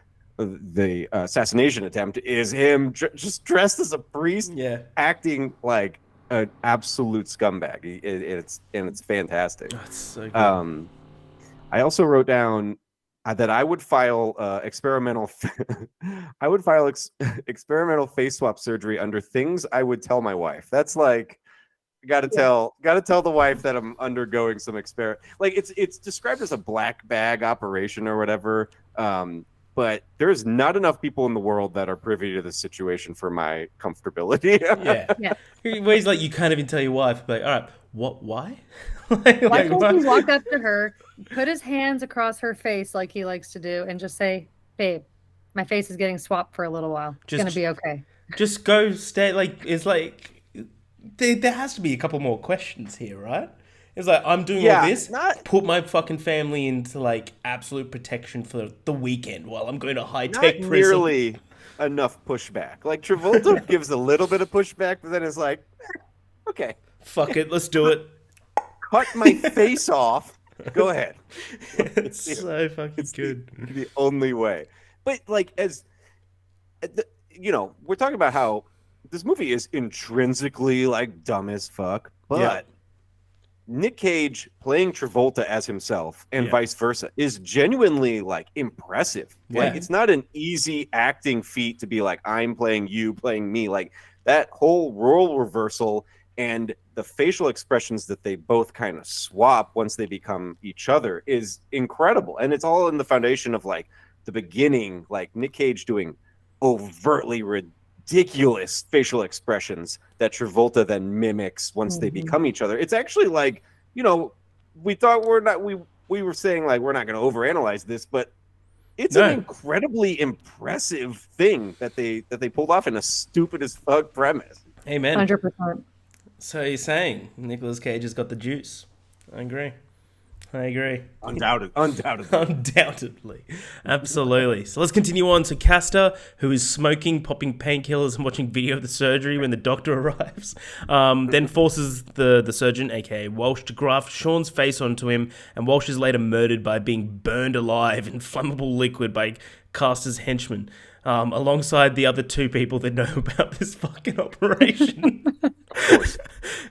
assassination attempt is him just dressed as a priest,
Yeah.
acting like an absolute scumbag. It's fantastic.
Oh, it's so good.
I also wrote down that I would file experimental experimental face swap surgery under things I would tell my wife. That's like, gotta tell the wife that I'm undergoing some experiment. Like it's described as a black bag operation or whatever. But there's not enough people in the world that are privy to this situation for my comfortability.
Yeah. Where he's like, you can't even tell your wife, but all right, what? Why?
Why can't he walk up to her, put his hands across her face like he likes to do, and just say, "Babe, my face is getting swapped for a little while. It's gonna be okay."
Just go stay. Like, it's like there has to be a couple more questions here, right? It's like, I'm doing all this, put my fucking family into like absolute protection for the weekend while I'm going to high tech prison.
Nearly enough pushback. Like Travolta gives a little bit of pushback, but then it's like, okay,
fuck it, let's do it.
Cut my face off. Go ahead.
It's so fucking good.
The only way. But like, we're talking about how this movie is intrinsically like dumb as fuck, but Nic Cage playing Travolta as himself and vice versa is genuinely like impressive. Like it's not an easy acting feat to be like, I'm playing you, playing me. Like that whole role reversal and the facial expressions that they both kind of swap once they become each other is incredible. And it's all in the foundation of like the beginning, like Nic Cage doing overtly ridiculous facial expressions that Travolta then mimics once they become each other. It's actually like, we thought we were saying like, we're not going to overanalyze this, but it's an incredibly impressive thing that they pulled off in a stupid as fuck premise.
Amen.
100%.
So you're saying Nicolas Cage has got the juice? I agree.
Undoubtedly.
Undoubtedly. Absolutely. So let's continue on to Castor, who is smoking, popping painkillers, and watching video of the surgery when the doctor arrives. Then forces the surgeon, aka Walsh, to graft Sean's face onto him, and Walsh is later murdered by being burned alive in flammable liquid by Castor's henchmen, alongside the other two people that know about this fucking operation.
Of course.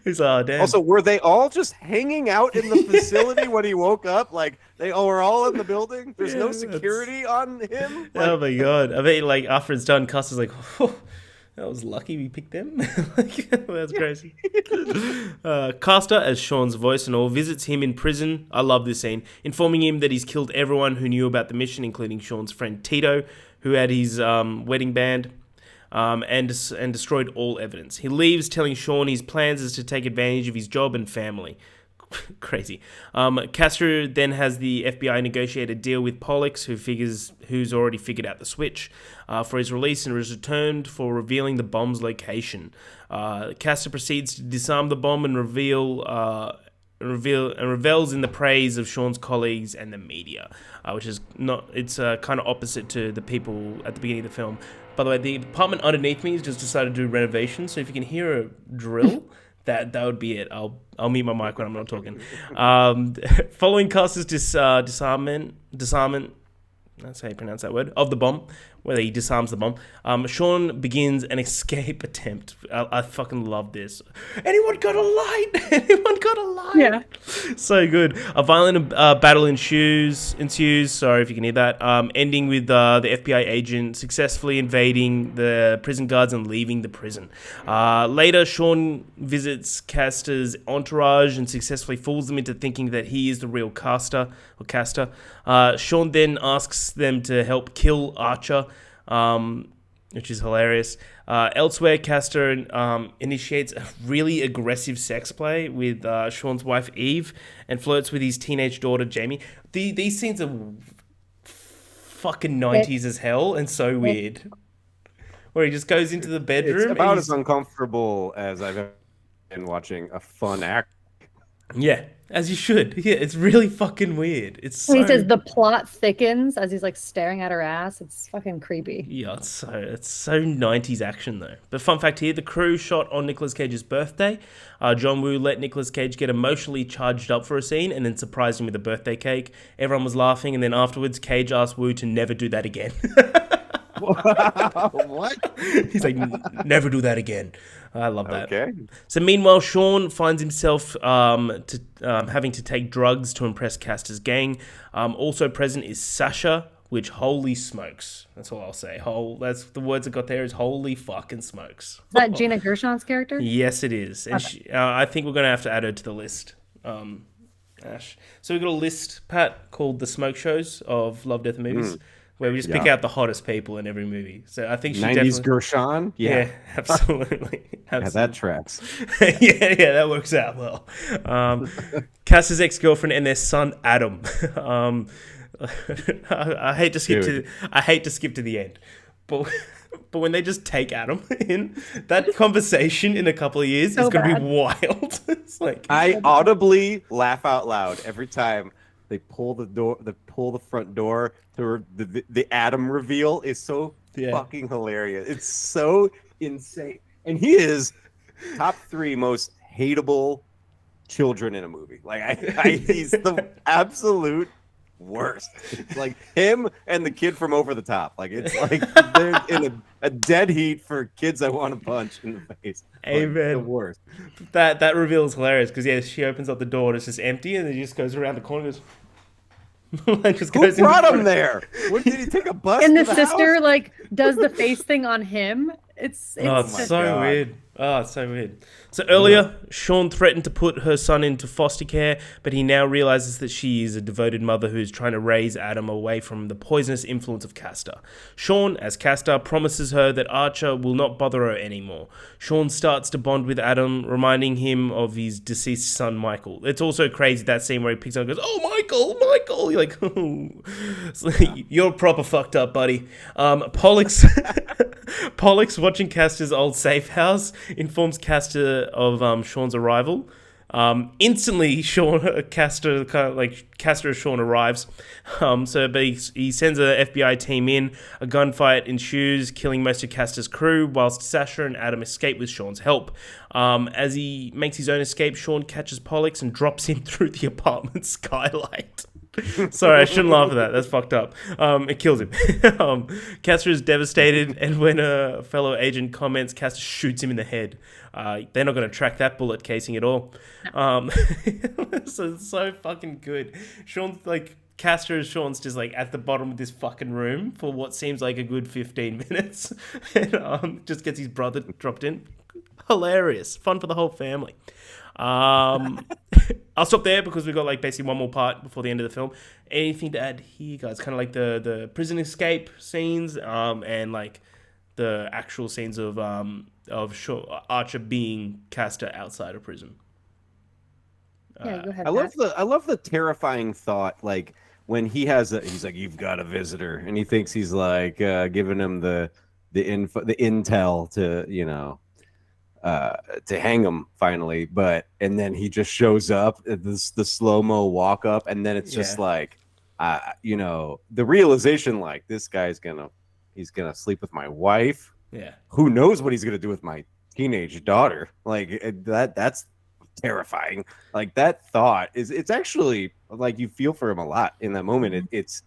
Who's, damn.
Also, were they all just hanging out in the facility when he woke up? Like, they were all in the building? There's no security on him? Like,
oh my god. I mean, like, after it's done, Castor's like, oh, that was lucky we picked them. That's crazy. Castor, as Sean's voice and all, visits him in prison. I love this scene. Informing him that he's killed everyone who knew about the mission, including Sean's friend Tito, who had his wedding band. And destroyed all evidence. He leaves, telling Sean his plans is to take advantage of his job and family. Crazy. Castro then has the FBI negotiate a deal with Pollux, who's already figured out the switch, for his release and is returned for revealing the bomb's location. Castro proceeds to disarm the bomb and revels in the praise of Sean's colleagues and the media, which is not. It's kind of opposite to the people at the beginning of the film. By the way, the apartment underneath me has just decided to do renovations, so if you can hear a drill, that would be it. I'll mute my mic when I'm not talking. Following Castor's disarmament, that's how you pronounce that word, of the bomb, where he disarms the bomb. Sean begins an escape attempt. I fucking love this. Anyone got a light? Anyone got a light?
Yeah.
So good. A violent battle ensues. Sorry if you can hear that. Ending with the FBI agent successfully invading the prison guards and leaving the prison. Later, Sean visits Castor's entourage and successfully fools them into thinking that he is the real Castor. Sean then asks them to help kill Archer, which is hilarious. Elsewhere, Castor initiates a really aggressive sex play with Sean's wife Eve and flirts with his teenage daughter Jamie. These scenes are fucking 90s as hell and so weird. Where he just goes into the bedroom.
It's about as uncomfortable as I've ever been watching a fun act.
Yeah, as you should. Yeah, it's really fucking weird. It's so...
He says the plot thickens as he's like staring at her ass. It's fucking creepy.
Yeah, it's so 90s action though. But fun fact here, the crew shot on Nicolas Cage's birthday. John Woo let Nicolas Cage get emotionally charged up for a scene and then surprised him with a birthday cake. Everyone was laughing, and then afterwards Cage asked Woo to never do that again.
What?
He's like, never do that again. I love that.
Okay.
So meanwhile, Sean finds himself having to take drugs to impress Castor's gang. Also present is Sasha, which holy smokes. That's all I'll say. That's the words I got there is holy fucking smokes.
Is that Gina Gershon's character?
Yes, it is. And
Okay.
I think we're going to have to add her to the list. Ash. So we've got a list, Pat, called The Smoke Shows of Love, Death and Movies. Where we just pick out the hottest people in every movie. So I think she
90s
definitely...
Gershon?
Yeah, absolutely.
Yeah, that tracks.
yeah, that works out well. Cass's ex-girlfriend and their son Adam. I hate to skip to the end, but when they just take Adam in, that conversation in a couple of years is going to be wild. It's like
I audibly laugh out loud every time they pull the front door to the Adam reveal is so fucking hilarious. It's so insane. And he is top 3 most hateable children in a movie. Like he's the absolute worst. It's like him and the kid from Over the Top. Like it's like they're in a dead heat for kids I want to punch in the face.
Amen.
Like, the worst.
That reveal is hilarious because she opens up the door and it's just empty, and then he just goes around the corner and goes.
Who brought him there? What, did he take a bus?
And
to
the
the
sister
house?
like does the face thing on him. It's
so
God.
weird. Oh, it's so weird. So earlier, Sean threatened to put her son into foster care, but he now realizes that she is a devoted mother who is trying to raise Adam away from the poisonous influence of Castor. Sean, as Castor, promises her that Archer will not bother her anymore. Sean starts to bond with Adam, reminding him of his deceased son, Michael. It's also crazy, that scene where he picks up and goes, "Oh, Michael!" You're like, oh. It's like, you're proper fucked up, buddy. Pollux, watching Castor's old safe house, informs Castor of Sean's arrival. Instantly, Castor and Sean arrives. But he sends a FBI team in. A gunfight ensues, killing most of Castor's crew, whilst Sasha and Adam escape with Sean's help. As he makes his own escape, Sean catches Pollux and drops him through the apartment skylight. Sorry, I shouldn't laugh at that. That's fucked up. It kills him. Castor is devastated, and when a fellow agent comments, Castor shoots him in the head. They're not going to track that bullet casing at all. So it's so fucking good. Castor's just like at the bottom of this fucking room for what seems like a good 15 minutes, and just gets his brother dropped in. Hilarious, fun for the whole family. I'll stop there because we've got basically one more part before the end of the film. Anything to add here, guys? Kind of like the prison escape scenes, and like the actual scenes of Archer being Castor outside of prison.
Yeah, go ahead.
I love the terrifying thought, like when he's like, "You've got a visitor," and he thinks he's like giving him the intel to hang him finally, and then he just shows up, the slow-mo walk up, and then it's just like the realization, like, this guy's he's gonna sleep with my wife.
Yeah,
who knows what he's gonna do with my teenage daughter? Like, that's terrifying. Like, that thought it's actually like you feel for him a lot in that moment. It's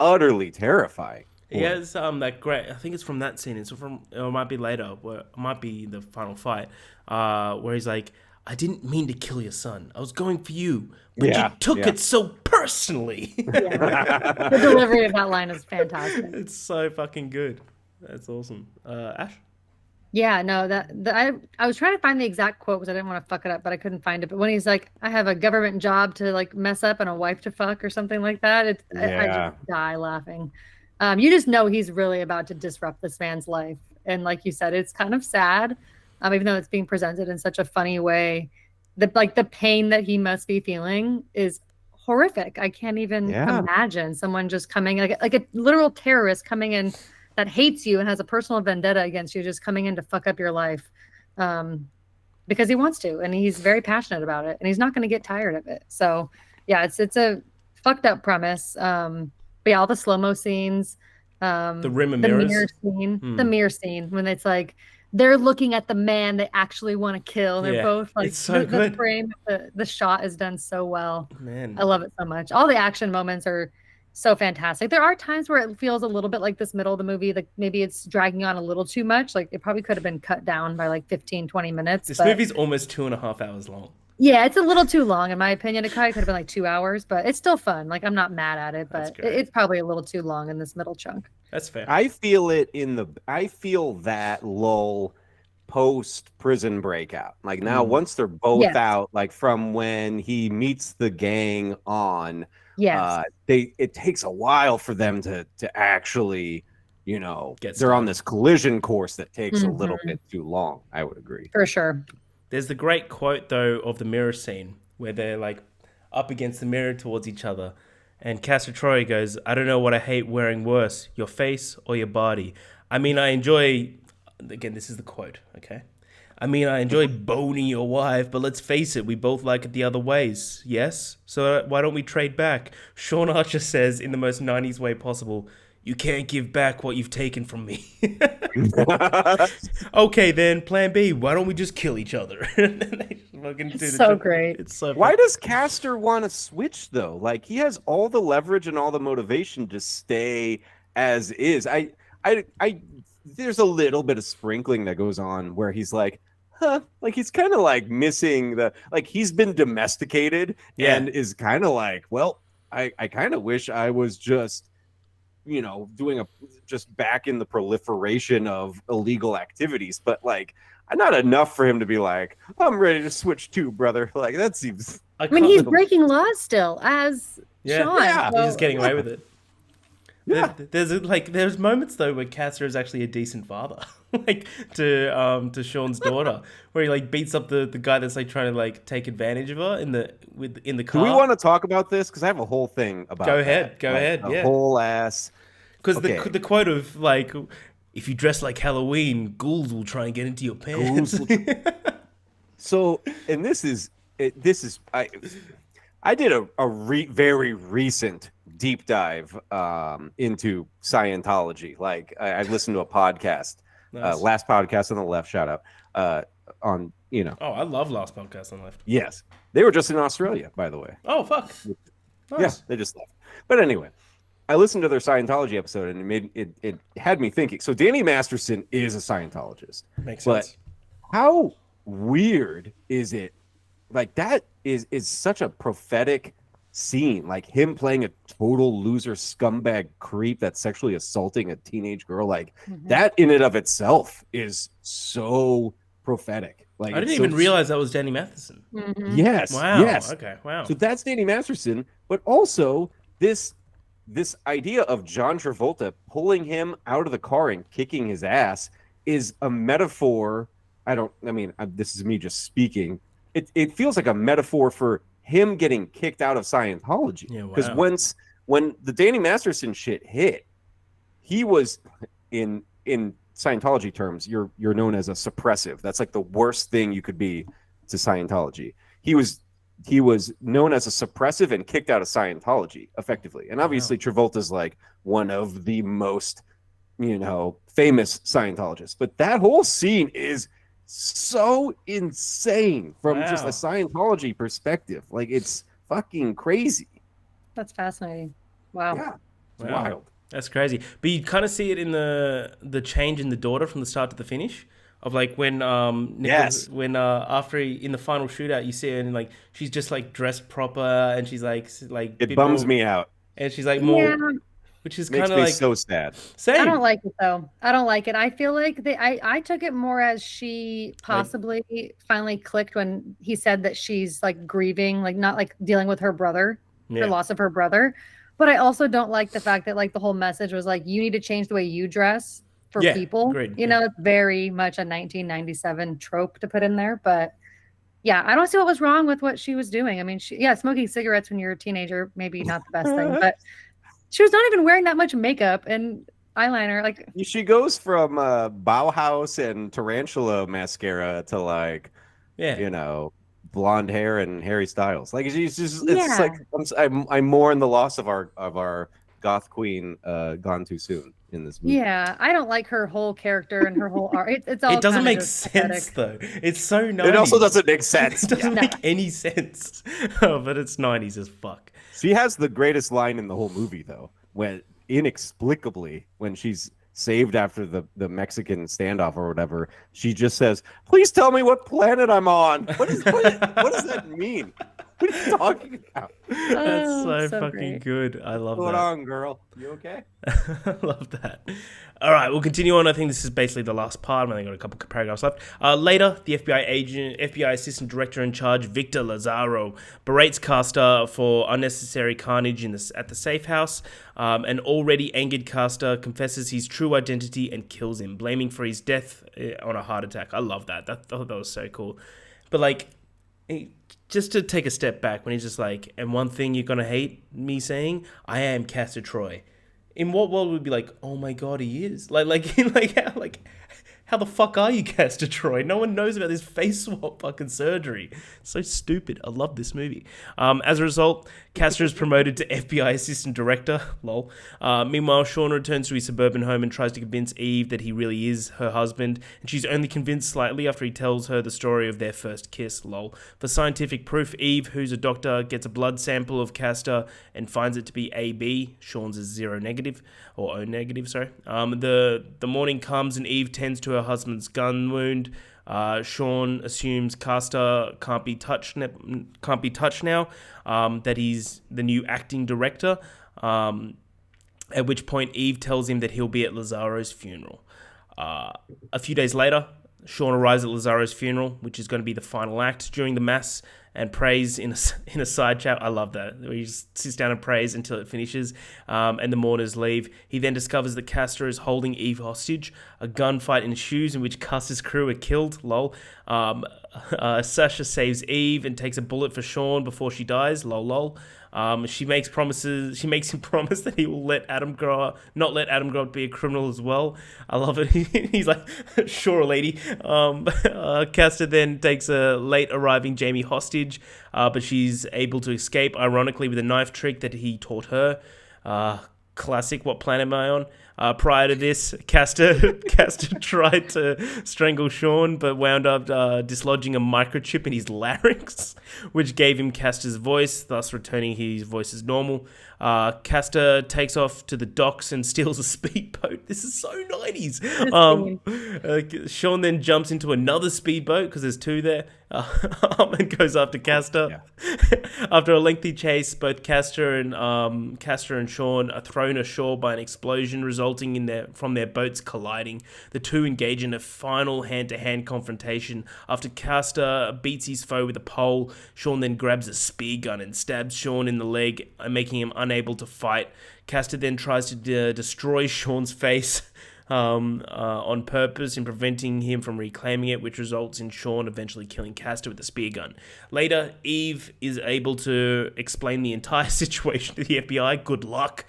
utterly terrifying.
He has that great. I think it's from that scene. Or it might be later. Where it might be the final fight. Where he's like, "I didn't mean to kill your son. I was going for you, but you took it so personally."
Yeah. The delivery of that line is fantastic.
It's so fucking good. That's awesome. Ash.
Yeah, no, I was trying to find the exact quote because I didn't want to fuck it up, but I couldn't find it. But when he's like, "I have a government job to like mess up and a wife to fuck" or something like that, I just die laughing. You just know he's really about to disrupt this man's life, and like you said, it's kind of sad, even though it's being presented in such a funny way. The pain that he must be feeling is horrific. I can't even imagine someone just coming like a literal terrorist coming in that hates you and has a personal vendetta against you, just coming in to fuck up your life, because he wants to, and he's very passionate about it, and he's not going to get tired of it. So yeah, it's a fucked up premise. But yeah, all the slow-mo scenes,
the rim of mirrors,
the mirror scene when it's like they're looking at the man they actually want to kill, and they're both like,
it's so good.
The frame, the shot is done so well.
Man,
I love it so much. All the action moments are so fantastic. There are times where it feels a little bit like this middle of the movie, like maybe it's dragging on a little too much. Like it probably could have been cut down by like 15-20 minutes.
This movie's almost 2.5 hours long.
Yeah, it's a little too long in my opinion. It probably could have been like 2 hours, but it's still fun. Like I'm not mad at it, but it's probably a little too long in this middle chunk.
That's fair.
I feel that lull post prison breakout. Like now, once they're both out, like from when he meets the gang on, it takes a while for them to actually, they're on this collision course that takes a little bit too long. I would agree.
For sure.
There's the great quote though of the mirror scene where they're like up against the mirror towards each other, and Castor Troy goes, "I don't know what I hate wearing worse, your face or your body. I mean, I enjoy." Again, this is the quote, okay? "I mean, I enjoy boning your wife, but let's face it, we both like it the other ways, yes? So why don't we trade back?" Sean Archer says in the most 90s way possible, "You can't give back what you've taken from me." Okay, then plan B. Why don't we just kill each other?
It's so great.
It's so
Why does Castor want to switch though? Like he has all the leverage and all the motivation to stay as is. There's a little bit of sprinkling that goes on where he's like, like he's kind of like missing he's been domesticated and is kind of like, well, I kind of wish I was just, doing just back in the proliferation of illegal activities, but like not enough for him to be like, I'm ready to switch too, brother. Like that seems.
I mean, he's breaking laws still as Sean.
Yeah, he's just getting away with it. Yeah. There's moments though where Castor is actually a decent father, like to Sean's daughter, where he like beats up the guy that's like trying to like take advantage of her in the car.
Do we want to talk about this? Because I have a whole thing about.
Go ahead.
A whole ass.
Because the quote of like, if you dress like Halloween, ghouls will try and get into your pants.
So, and this is I did a very recent deep dive into Scientology. Like I listened to a podcast,
Nice.
Last Podcast on the Left, shout out, on,
Oh, I love Last Podcast on the Left.
Yes. They were just in Australia, by the way.
Oh, fuck. Nice.
Yeah, they just left. But anyway, I listened to their Scientology episode and it had me thinking. So Danny Masterson is a Scientologist.
Makes sense.
How weird is it? Like that is such a prophetic scene, like him playing a total loser scumbag creep that's sexually assaulting a teenage girl. Like that in and of itself is so prophetic. Like
I didn't even realize that was Danny Matheson.
Yes.
Wow.
Yes.
Okay. Wow.
So that's Danny Masterson, but also this idea of John Travolta pulling him out of the car and kicking his ass is a metaphor. This is me just speaking. It feels like a metaphor for him getting kicked out of Scientology.
Yeah,
Because when the Danny Masterson shit hit, he was in Scientology terms, you're known as a suppressive. That's like the worst thing you could be to Scientology. He was known as a suppressive and kicked out of Scientology effectively. And obviously Travolta's like one of the most, famous Scientologists. But that whole scene is so insane from just a Scientology perspective. Like it's fucking crazy.
That's fascinating. Wow.
Yeah. It's
Wow.
wild.
That's crazy. But you kind of see it in the change in the daughter from the start to the finish. Of like when
Yes.
when after in the final shootout you see her and like she's just like dressed proper and she's like
It
bit
bums
more,
me out.
and she's like
Yeah,
more, which is
Makes
kind of
me
like
so sad.
I
same
don't like it though. I don't like it. I feel like I took it more as she
like
possibly finally clicked when he said that she's like grieving, like not like dealing with her brother, her
yeah
loss of her brother. But I also don't like the fact that like the whole message was like you need to change the way you dress for
yeah
people.
agreed
You
yeah.
know, it's very much a 1997 trope to put in there, but yeah, I don't see what was wrong with what she was doing. I mean, yeah, smoking cigarettes when you're a teenager, maybe not the best thing, but she was not even wearing that much makeup and eyeliner. Like,
She goes from Bauhaus and Tarantula mascara to like,
Yeah.
you know, blonde hair and Harry Styles. Like she's just, it's
yeah,
like I mourn the loss of our goth queen gone too soon in this movie.
yeah. I don't like her whole character and her whole art. It's all
It doesn't
kind of
make
just
sense
pathetic.
though. It's so 90s.
It also doesn't make sense.
It doesn't
No.
make any sense. But it's 90s as fuck.
She has the greatest line in the whole movie though, when inexplicably when she's saved after the Mexican standoff or whatever, she just says, "Please tell me what planet I'm on." What does that mean? What are you talking about?
That's
Oh,
so fucking
great.
good. I love
What's going
that.
on, girl? You okay?
I love that. All right, we'll continue on. I think this is basically the last part. I've only got a couple of paragraphs left. Later, the FBI assistant director in charge, Victor Lazaro, berates Castor for unnecessary carnage at the safe house. An already angered Castor confesses his true identity and kills him, blaming for his death on a heart attack. I love that. I thought that was so cool. But like, just to take a step back, when he's just like, and one thing you're gonna hate me saying, I am Castor Troy. In what world would be like, oh my god, he is how the fuck are you, Castor Troy? No one knows about this face swap fucking surgery. So stupid. I love this movie. As a result, Castor is promoted to FBI assistant director. Lol. Meanwhile, Sean returns to his suburban home and tries to convince Eve that he really is her husband, and she's only convinced slightly after he tells her the story of their first kiss. Lol. For scientific proof, Eve, who's a doctor, gets a blood sample of Castor and finds it to be AB. Sean's is O negative. The morning comes and Eve tends to her husband's gun wound. Sean assumes Castor can't be touched now. That he's the new acting director. At which point Eve tells him that he'll be at Lazaro's funeral. A few days later, Sean arrives at Lazaro's funeral, which is going to be the final act. During the mass and prays in a side chat. I love that. Where he just sits down and prays until it finishes, and the mourners leave. He then discovers that Castor is holding Eve hostage. A gunfight ensues in which Castor's crew are killed. Lol. Sasha saves Eve and takes a bullet for Sean before she dies. Lol lol. She makes him promise that he will not let Adam grow up to be a criminal as well. I love it. He's like, sure, lady. Castor then takes a late arriving Jamie hostage, but she's able to escape, ironically, with a knife trick that he taught her. Classic, what planet am I on? Prior to this, Castor tried to strangle Sean, but wound up dislodging a microchip in his larynx, which gave him Castor's voice, thus returning his voice as normal. Castor takes off to the docks and steals a speedboat. This is so 90s. Sean then jumps into another speedboat, because there's two there, and goes after Castor. Yeah. After a lengthy chase, both Castor and Sean are thrown ashore by an explosion resulting from their boats colliding. The two engage in a final hand-to-hand confrontation. After Castor beats his foe with a pole, Sean then grabs a spear gun and stabs Sean in the leg, making him unable to fight. Castor then tries to destroy Sean's face on purpose in preventing him from reclaiming it, which results in Sean eventually killing Castor with a spear gun. Later, Eve is able to explain the entire situation to the FBI. Good luck.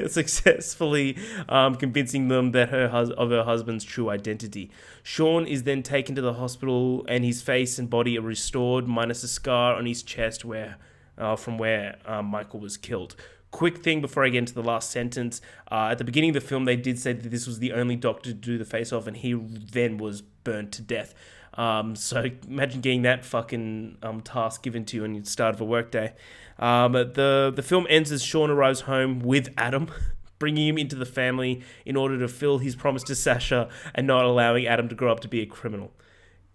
Successfully convincing them that of her husband's true identity. Sean is then taken to the hospital and his face and body are restored, minus a scar on his chest from where Michael was killed. Quick thing before I get into the last sentence. At the beginning of the film, they did say that this was the only doctor to do the face-off, and he then was burnt to death. So imagine getting that fucking task given to you on the start of a workday. The film ends as Sean arrives home with Adam. bringing him into the family in order to fill his promise to Sasha and not allowing Adam to grow up to be a criminal.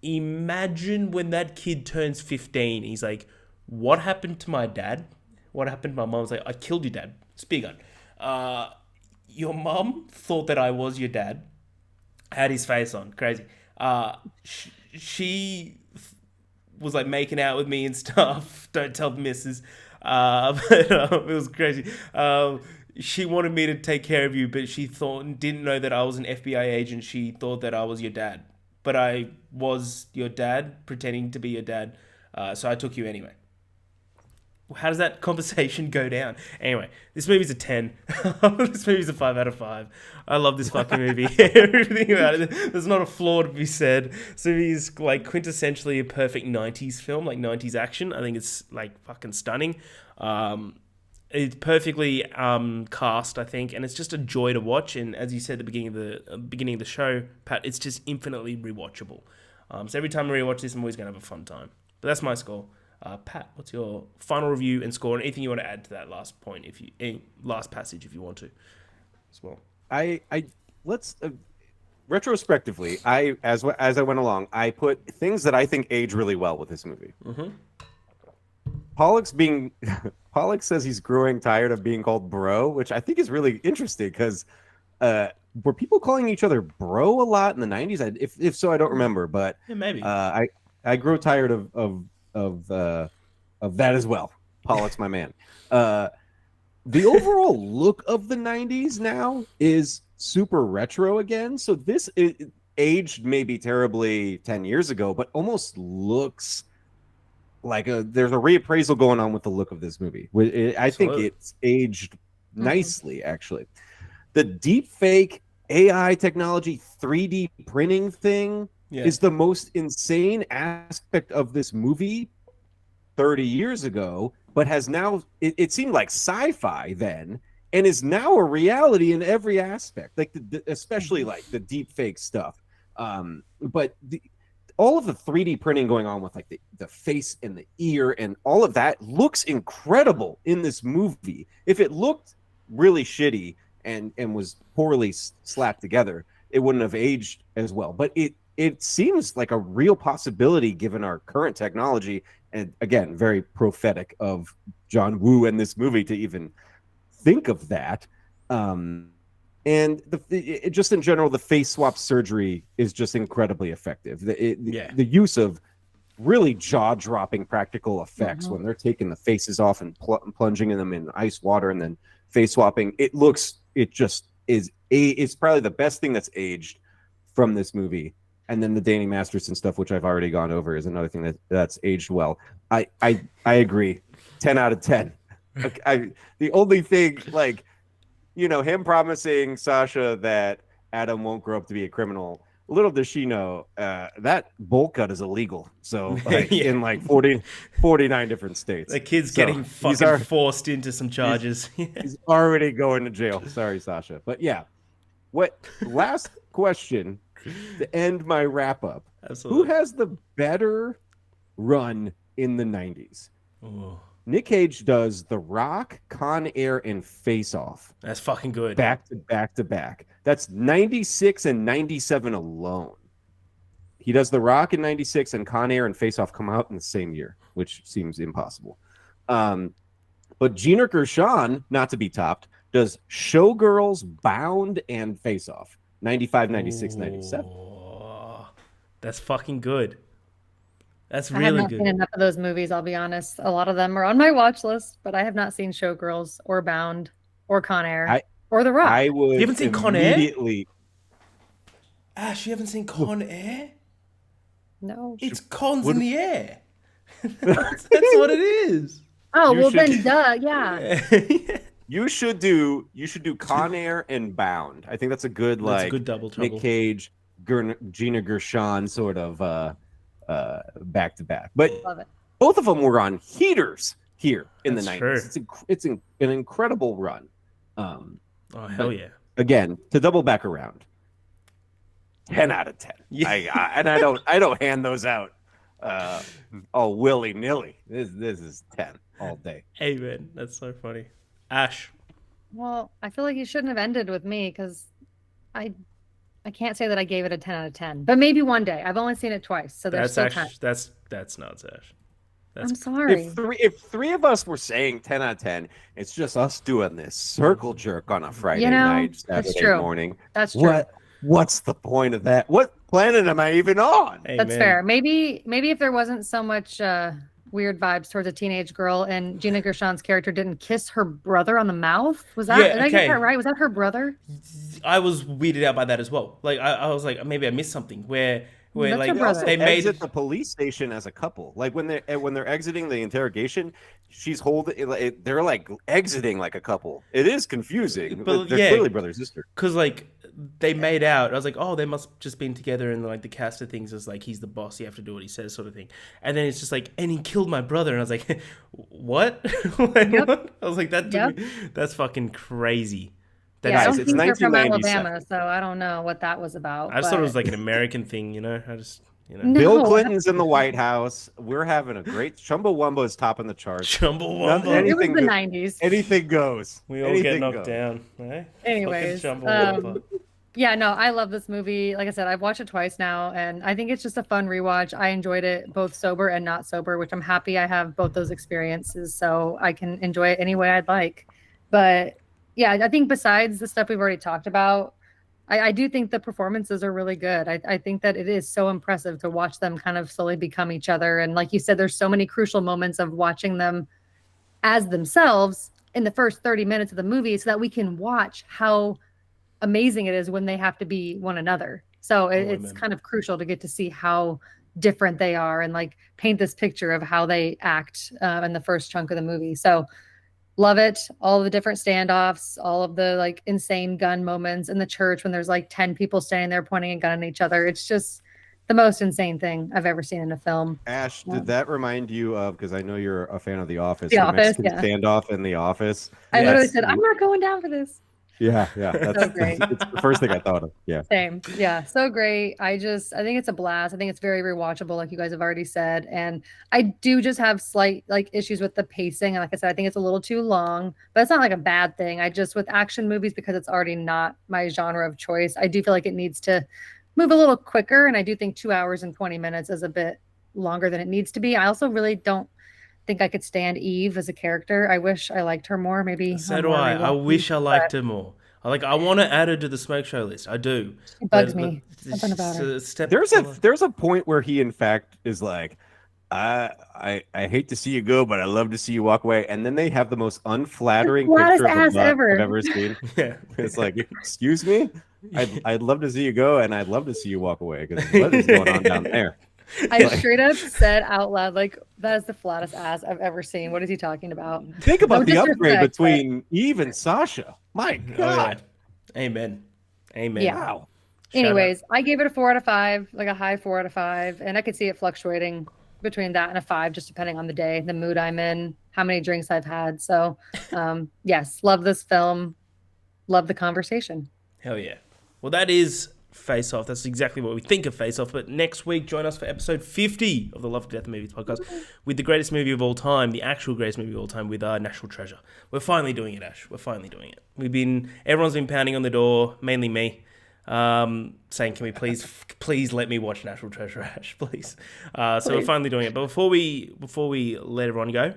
Imagine when that kid turns 15, he's like, what happened to my dad? What happened to my mom? It's like, I killed your dad. Spear gun. Your mom thought that I was your dad. Had his face on. Crazy. She was like making out with me and stuff. Don't tell the missus. But it was crazy. She wanted me to take care of you, but she didn't know that I was an FBI agent. She thought that I was your dad. But I was your dad, pretending to be your dad. So I took you anyway. How does that conversation go down? Anyway, this movie's a 10. This movie's a 5 out of 5. I love this fucking movie. Everything about it. There's not a flaw to be said. This movie is like quintessentially a perfect 90s film, like 90s action. I think it's like fucking stunning. It's perfectly cast, I think, and it's just a joy to watch. And as you said at the beginning of the show, Pat, it's just infinitely rewatchable. So every time I rewatch this, I'm always going to have a fun time. But that's my score. Pat, what's your final review and score, and anything you want to add to that last point, last passage, if you want to, as well?
Let's retrospectively. As I went along, I put things that I think age really well with this movie.
Mm-hmm.
Pollux says he's growing tired of being called bro, which I think is really interesting because were people calling each other bro a lot in the 90s? If so, I don't remember, but
Yeah, maybe.
I grew tired of that as well. Pollux, my man. The overall look of the 90s now is super retro again. So this aged maybe terribly 10 years ago, but almost looks like there's a reappraisal going on with the look of this movie. I think it's aged nicely, actually. The deep fake AI technology 3D printing thing is the most insane aspect of this movie 30 years ago, but has now, it seemed like sci-fi then, and is now a reality in every aspect, like especially like the deep fake stuff. But all of the 3D printing going on with like the face and the ear and all of that looks incredible in this movie. If it looked really shitty and was poorly slapped together, it wouldn't have aged as well. But it seems like a real possibility given our current technology, and again, very prophetic of John Woo and this movie to even think of that. And just in general, the face swap surgery is just incredibly effective. The use of really jaw-dropping practical effects when they're taking the faces off and plunging them in ice water and then face swapping, it's probably the best thing that's aged from this movie. And then the Danny Masterson stuff, which I've already gone over, is another thing that's aged well. I agree. 10 out of 10. The only thing, like, him promising Sasha that Adam won't grow up to be a criminal. Little does she know, that bowl cut is illegal. So in like 49 different states.
The kid's getting fucking forced into some charges.
He's already going to jail. Sorry, Sasha. But yeah. Last question to end my wrap up.
Absolutely.
Who has the better run in the 90s?
Ooh.
Nic Cage does The Rock, Con Air, and Face Off.
That's fucking good.
Back to back to back. That's 96 and 97 alone. He does The Rock in 96, and Con Air and Face Off come out in the same year, which seems impossible. But Gina Gershon, not to be topped, does Showgirls, Bound, and Face Off. 95, 96, 97.
That's fucking good. That's
I
really
have not
good.
seen enough of those movies, I'll be honest. A lot of them are on my watch list, but I have not seen Showgirls or Bound or Con Air or The Rock.
I would
You haven't seen Con Air?
immediately.
Ash, you haven't seen Con Air?
No.
It's cons in the air. That's what it is.
Oh,
You
well
should-
then duh, yeah.
You should do Con Air and Bound. I think that's a good
That's a good double trouble.
Nic Cage, Gina Gershon sort of back to back. But
Love it.
both of them were on heaters here in
That's
the 90s.
true.
It's an incredible run.
Oh, hell yeah.
Again, to double back around, 10 out of 10.
Yeah.
I don't hand those out all willy nilly. This is 10 all day.
Hey, man, that's so funny. Ash.
Well, I feel like you shouldn't have ended with me because I I can't say that I gave it a 10 out of 10, but maybe one day. I've only seen it twice, so there's
That's
still time.
actually that's nuts, Ash. That's
I'm sorry.
If three of us were saying 10 out of 10, it's just us doing this circle jerk on a
You
Friday
know,
night,
that's
Saturday
true.
morning.
That's true.
What's the point of that? What planet am I even on?
That's
amen.
fair. Maybe if there wasn't so much weird vibes towards a teenage girl and Gina Gershon's character didn't kiss her brother on the mouth,
Yeah,
did I get that
okay.
right? Was that her brother?
I was weirded out by that as well. Like I was like, maybe I missed something where
That's her
like
They also
brother.
they made
exit the police station as a couple. Like when they're exiting the interrogation, she's holding. They're like exiting like a couple. It is confusing,
but
but they're
yeah,
clearly brother and sister.
because like they made out. I was like, oh, they must just been together, and like the cast of things is like he's the boss, you have to do what he says, sort of thing. And then it's just like, and he killed my brother, and I was like, what? Like,
Yep.
what? I was like,
Yep.
that's fucking crazy. That
Yeah, I
is.
Guys,
don't
it's
think they're from
1997.
Alabama, so I don't know what that was about,
I just thought it was
but
like an American thing, you know. I just
Bill
no,
Clinton's in the White House. We're having a great Chumbawamba is topping the charts.
Chumbawamba.
it was
Anything
the
go-
90s.
anything goes.
We all get
Anything
knocked
goes.
down, eh?
Anyways,
Fucking Chumbawamba.
yeah, no, I love this movie. Like I said, I've watched it twice now, and I think it's just a fun rewatch. I enjoyed it both sober and not sober, which I'm happy I have both those experiences, so I can enjoy it any way I'd like. But yeah, I think besides the stuff we've already talked about, I do think the performances are really good. I think that it is so impressive to watch them kind of slowly become each other. And like you said, there's so many crucial moments of watching them as themselves in the first 30 minutes of the movie so that we can watch how amazing it is when they have to be one another. So it's
Amen.
kind of crucial to get to see how different they are and like paint this picture of how they act in the first chunk of the movie. So love it. All of the different standoffs, all of the like insane gun moments in the church when there's like 10 people standing there pointing a gun at each other. It's just the most insane thing I've ever seen in a film.
Ash,
Yeah.
did that remind you of, because I know you're a fan of The Office,
The
the
Office,
Mexican
yeah.
standoff in The Office?
I literally
Yes.
said, I'm not going down for this.
Yeah.
So
That's
great.
it's the first thing I thought of. Yeah.
Same. Yeah. So great. I think it's a blast. I think it's very rewatchable, like you guys have already said. And I do just have slight like issues with the pacing. And like I said, I think it's a little too long, but it's not like a bad thing. I just, with action movies, because it's already not my genre of choice, I do feel like it needs to move a little quicker. And I do think 2 hours and 20 minutes is a bit longer than it needs to be. I also really don't think I could stand Eve as a character. I wish I liked her more. Maybe
So
I'm
do
more
I. I
rewatching,
wish I
but
liked her more. I want to add her to the smoke show list. I do.
she bugs
But
me. Something about her.
step.
There's a point where he in fact is like, I hate to see you go, but I love to see you walk away. And then they have the most unflattering
Flattest
picture of a
ass
butt
ever.
I've ever seen.
Yeah.
It's like, excuse me, I'd love to see you go, and I'd love to see you walk away, because what is going on down there?
I straight up said out loud, like, that is the flattest ass I've ever seen. What is he talking about?
Think about
No
the upgrade
disrespect, but-
between Eve and Sasha. My
Oh,
God.
yeah. Amen. Amen.
Yeah.
Wow.
Shout out.
Anyways, I gave it a 4 out of 5, like a high 4 out of 5. And I could see it fluctuating between that and a 5, just depending on the day, the mood I'm in, how many drinks I've had. So, yes, love this film. Love the conversation.
Hell yeah. Well, that is Face Off. That's exactly what we think of Face Off. But next week, join us for episode 50 of the Love, Death, and Movies podcast with the greatest movie of all time, the actual greatest movie of all time, with our National Treasure. We're finally doing it, Ash. We're finally doing it. Everyone's been pounding on the door, mainly me, saying, can we please let me watch National Treasure, Ash, please. So we're finally doing it. But before we let everyone go,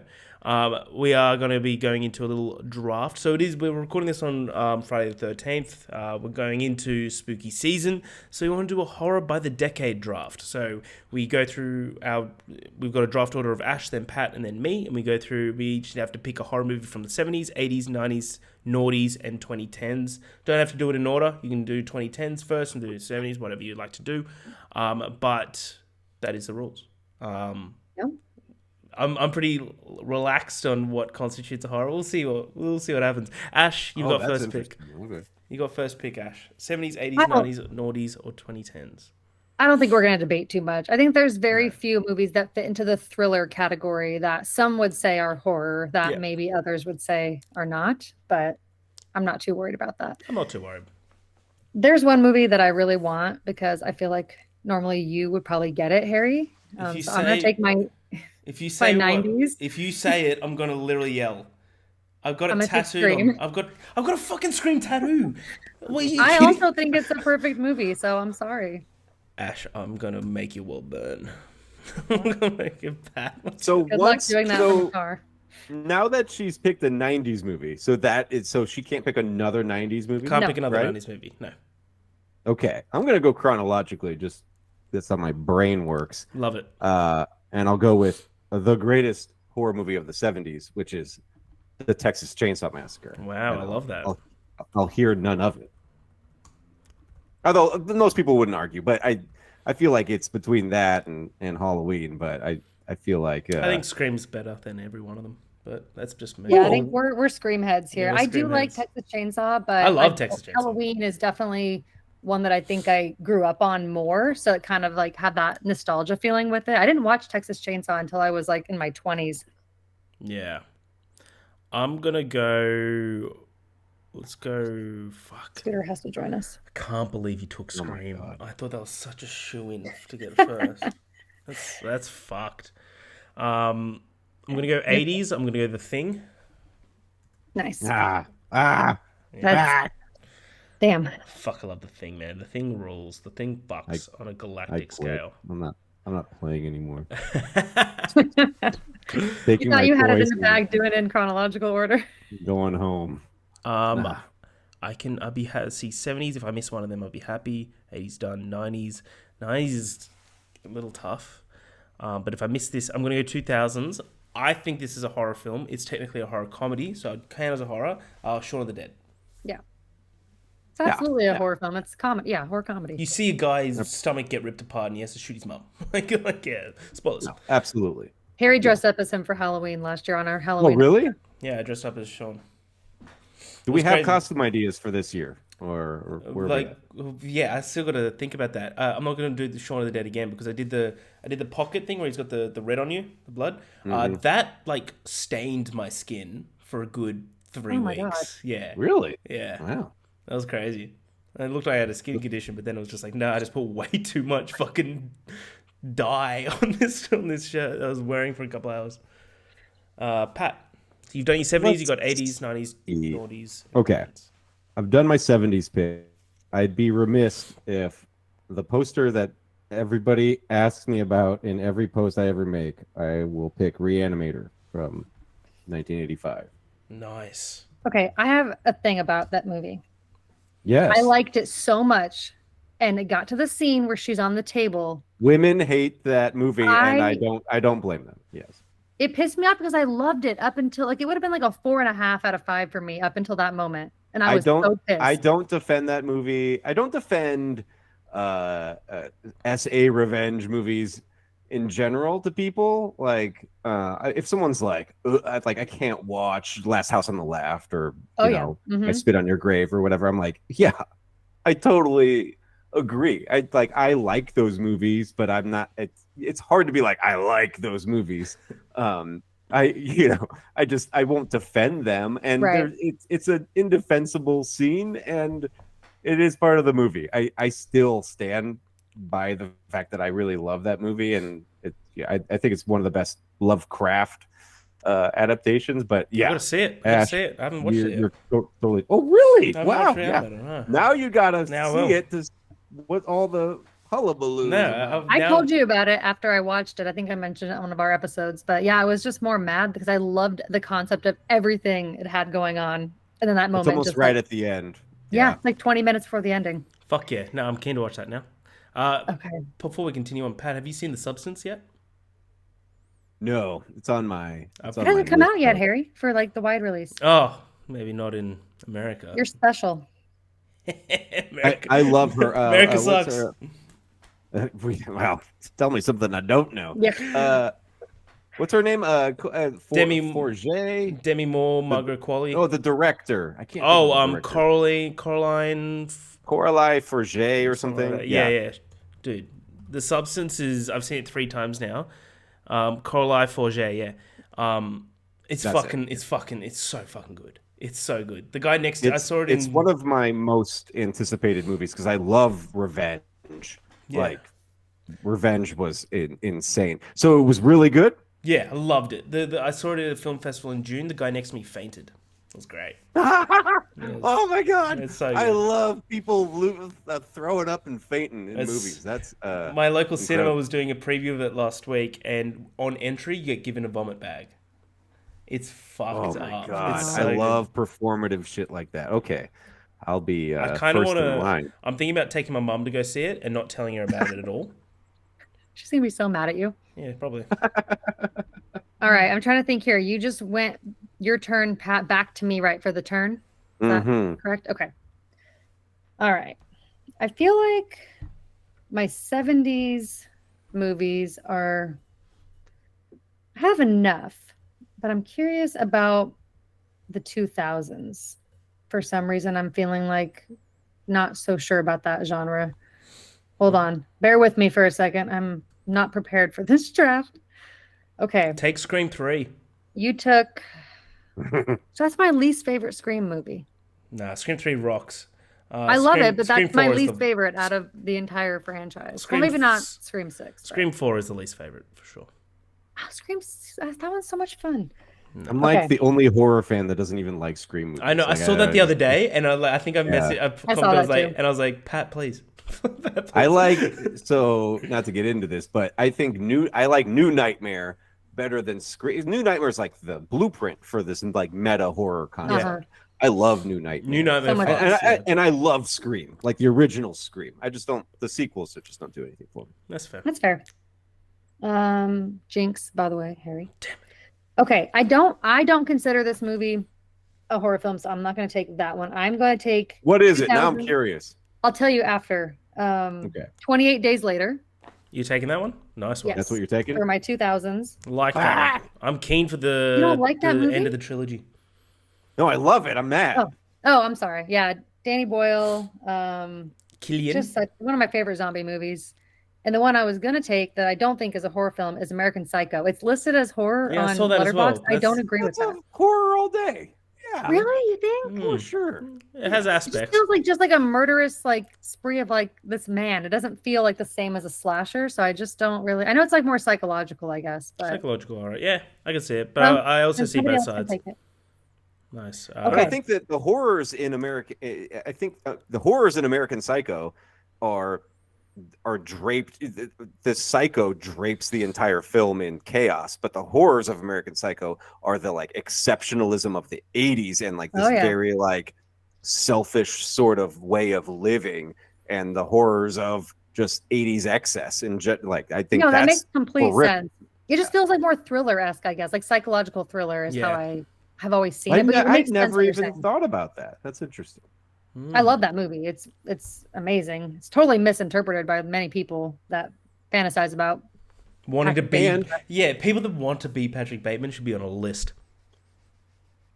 we are going to be going into a little draft. So we're recording this on Friday the 13th. We're going into spooky season. So we want to do a horror by the decade draft. So we go through we've got a draft order of Ash, then Pat, and then me. And we each have to pick a horror movie from the 70s, 80s, 90s, noughties, and 2010s. Don't have to do it in order. You can do 2010s first and do 70s, whatever you'd like to do. But that is the rules.
Yep.
I'm pretty relaxed on what constitutes a horror. We'll see what happens. Ash, you've got first pick.
Okay.
You got first pick, Ash. 70s, 80s,
I don't-
90s, noughties, or 2010s.
I don't think we're going to debate too much. I think there's very few movies that fit into the thriller category that some would say are horror, that
Yeah.
maybe others would say are not. But I'm not too worried about that.
I'm not too worried.
There's one movie that I really want because I feel like normally you would probably get it, Harry.
If you
So I'm going to
say-
take my
If you say
90s.
if you say it, I'm gonna literally yell. I've got
I'm
it
gonna take
tattooed
Scream.
on. I've got a fucking Scream tattoo. What, are you
I
kidding?
also think it's a perfect movie, so I'm sorry.
Ash, I'm gonna make your world burn. I'm gonna make it bad.
So
Good luck doing that from afar.
now that she's picked a '90s movie, so she can't pick another '90s movie.
Can't
No.
pick another
Right?
90s movie. No.
Okay, I'm gonna go chronologically. Just that's how my brain works.
Love it.
And I'll go with the greatest horror movie of the '70s, which is the Texas Chainsaw Massacre.
Wow,
And
I love that.
I'll hear none of it. Although most people wouldn't argue, but I feel like it's between that and Halloween. But I feel like
I think Scream's better than every one of them, but that's just me.
Yeah, I think we're Scream heads here.
Yeah, we're
I do
Scream
like
heads.
Texas Chainsaw, but
I love Texas Chainsaw.
Halloween is definitely one that I think I grew up on more, so it kind of like had that nostalgia feeling with it. I didn't watch Texas Chainsaw until I was like in my 20s.
Yeah. I'm gonna go. Let's go. Fuck.
Scooter has to join us.
I can't believe you took
Oh my
Scream.
God.
I thought that was such a shoe-in to get first. That's fucked. I'm gonna go 80s. I'm gonna go The Thing.
Nice.
That's
Damn.
Fuck, I love The Thing, man. The Thing rules. The Thing bucks on a galactic scale.
I'm not playing anymore.
You
Taking
thought
my
you had it in
toys
the
and
bag, doing it in chronological order.
going home.
I'll be see 70s. If I miss one of them, I'll be happy. 80s done. 90s is a little tough. But if I miss this, I'm gonna go 2000s. I think this is a horror film. It's technically a horror comedy, so I'd count as a horror. Shaun of the Dead.
Yeah. It's absolutely a horror film. It's comedy. Yeah, horror comedy.
You see a guy's stomach get ripped apart, and he has to shoot his mum. like yeah, spoilers.
No, absolutely.
Harry dressed up as him for Halloween last year on our
Oh,
Halloween.
really?
Yeah, I dressed up as Sean.
Do we
was
have
crazy.
costume ideas for this year, or where are we
Like,
at?
yeah, I still got to think about that. I'm not going to do the Shaun of the Dead again because I did the pocket thing where he's got the red on you, the blood. That like stained my skin for a good 3
Oh my
weeks.
God.
Yeah,
Really?
yeah,
Wow.
that was crazy. And it looked like I had a skin condition, but then it was just like, no, I just put way too much fucking dye on this shirt I was wearing for a couple hours. Pat, so you've done your 70s, you got 80s, 90s, noughties.
Okay. I've done my 70s pick. I'd be remiss if the poster that everybody asks me about in every post I ever make, I will pick Reanimator from 1985.
Nice.
Okay, I have a thing about that movie.
Yes.
I liked it so much. And it got to the scene where she's on the table.
Women hate that movie, and I don't blame them. Yes.
It pissed me off because I loved it up until like it would have been like a 4.5 out of 5 for me up until that moment. And I was so pissed.
I don't defend that movie. I don't defend SA revenge movies in general to people. Like if someone's like I can't watch Last House on the Left or you know I Spit on Your Grave or whatever, I'm like, yeah, I totally agree. I like those movies, but I'm not. It's hard to be like I like those movies. I won't defend them, and it's an indefensible scene, and it is part of the movie. I still stand by the fact that I really love that movie, and I think it's one of the best Lovecraft adaptations. But yeah,
I gotta see it. I haven't watched it yet.
You're totally. Oh, really?
I haven't
Wow.
watched
Yeah.
Reanimator, huh?
Now you gotta
Now I
see
will.
it. What all the hullabaloo?
I told you about it after I watched it. I think I mentioned it on one of our episodes. But yeah, I was just more mad because I loved the concept of everything it had going on. And then that moment.
It's almost
just
right
like,
at the end.
yeah, like 20 minutes before the ending.
Fuck yeah. No, I'm keen to watch that now.
Okay.
Before we continue on, Pat, have you seen The Substance yet?
No, it's on my.
It hasn't come out yet, Harry, for like the wide release.
Oh, maybe not in America.
You're special.
I love her.
America sucks.
Wow, tell me something I don't know.
Yeah.
What's her name?
Demi
Forget.
Demi Moore, Margaret Qualley.
Oh, the director. I can't.
Coraline
Forget or something.
Yeah. Dude, The Substance is. I've seen it 3 times now. Coraline Forget. Yeah. It's so fucking good. It's so good. The guy next to I saw it in.
It's one of my most anticipated movies because I love revenge.
Yeah.
Like, revenge was insane. So it was really good.
Yeah, I loved it. I saw it at a film festival in June. The guy next to me fainted. was great.
Oh my god!
It's so
I
good.
love people throwing up and fainting in
It's-
movies. That's
My local cinema
incredible.
was doing a preview of it last week, and on entry, you get given a vomit bag. It's fucked
Oh my
up.
god!
It's
I
so good.
love performative shit like that. Okay, I'll be
I kind of
first
want
in
to.
line.
I'm thinking about taking my mum to go see it and not telling her about it at all.
She's gonna be so mad at you.
Yeah, probably.
All right, I'm trying to think here. You just went your turn, Pat, back to me, right, for the turn? Is that correct? Okay. All right. I feel like my 70s movies have enough, but I'm curious about the 2000s. For some reason, I'm feeling like not so sure about that genre. Hold on. Bear with me for a second. I'm not prepared for this draft. Okay.
Take Scream 3.
You took. So that's my least favorite Scream movie.
Nah, Scream 3 rocks.
I love it, but
Scream
that's my
4 is
least favorite out of the entire franchise.
Scream
Well, maybe not
f-
Scream 6.
Scream 4 is the least favorite, for sure.
Oh, that one's so much fun.
I'm like
Okay.
the only horror fan that doesn't even like Scream movies.
I know. I
Like,
saw that the other day, and I think I messaged.
Yeah.
I saw that too.
And I was like, Pat, please. Pat,
I
please.
like so not to get into this, but I think I like New Nightmare better than Scream. New Nightmare is like the blueprint for this like meta horror concept.
Uh-huh.
I love New Nightmare.
New Nightmare.
So much
fucks, yeah.
And I love Scream, like the original Scream. I just don't. The sequels just don't do anything for me.
That's fair.
That's fair. Jinx, by the way, Harry. Damn it. Okay, I don't consider this movie a horror film, so I'm not going to take that one. I'm going to take.
What is it? Now I'm
2000
curious.
I'll tell you after.
Okay,
28 Days Later
You taking that one? Nice one.
Yes.
that's what you're taking.
for my 2000s.
Like that. I'm keen for the,
You don't like that
the
movie?
end of the trilogy.
No, I love it. I'm mad.
Oh, I'm sorry. Yeah, Danny Boyle.
Killian.
Just one of my favorite zombie movies. And the one I was gonna take that I don't think is a horror film is American Psycho. It's listed as horror
Yeah, I
on
saw that as well.
Letterboxd. I don't
That's-
agree with
That's
that.
a horror all day. Yeah.
Really, you think?
For sure.
It has
It just
aspects.
feels like a murderous spree of this man. It doesn't feel like the same as a slasher, so I just don't really. I know it's more psychological, I guess, but
Psychological horror. Yeah, I can see it. But
Well,
I also
then
see
somebody
both
else can
sides.
take it.
Nice.
But
Okay.
I think that the horrors in America, I think the horrors in American Psycho are draped. The Psycho drapes the entire film in chaos, but the horrors of American Psycho are the exceptionalism of the '80s and this
Oh, yeah.
very selfish sort of way of living, and the horrors of just '80s excess. And I think
No, that
that's
makes complete
horrific.
sense. It just feels like more thriller-esque, I guess, like psychological thriller is how
Yeah.
I have always seen it. But it
I
makes sense
never
what you're
even
saying.
thought about that. That's interesting.
I love that movie. It's amazing. It's totally misinterpreted by many people that fantasize about.
Wanting to be.
And-
Yeah, people that want to be Patrick Bateman should be on a list.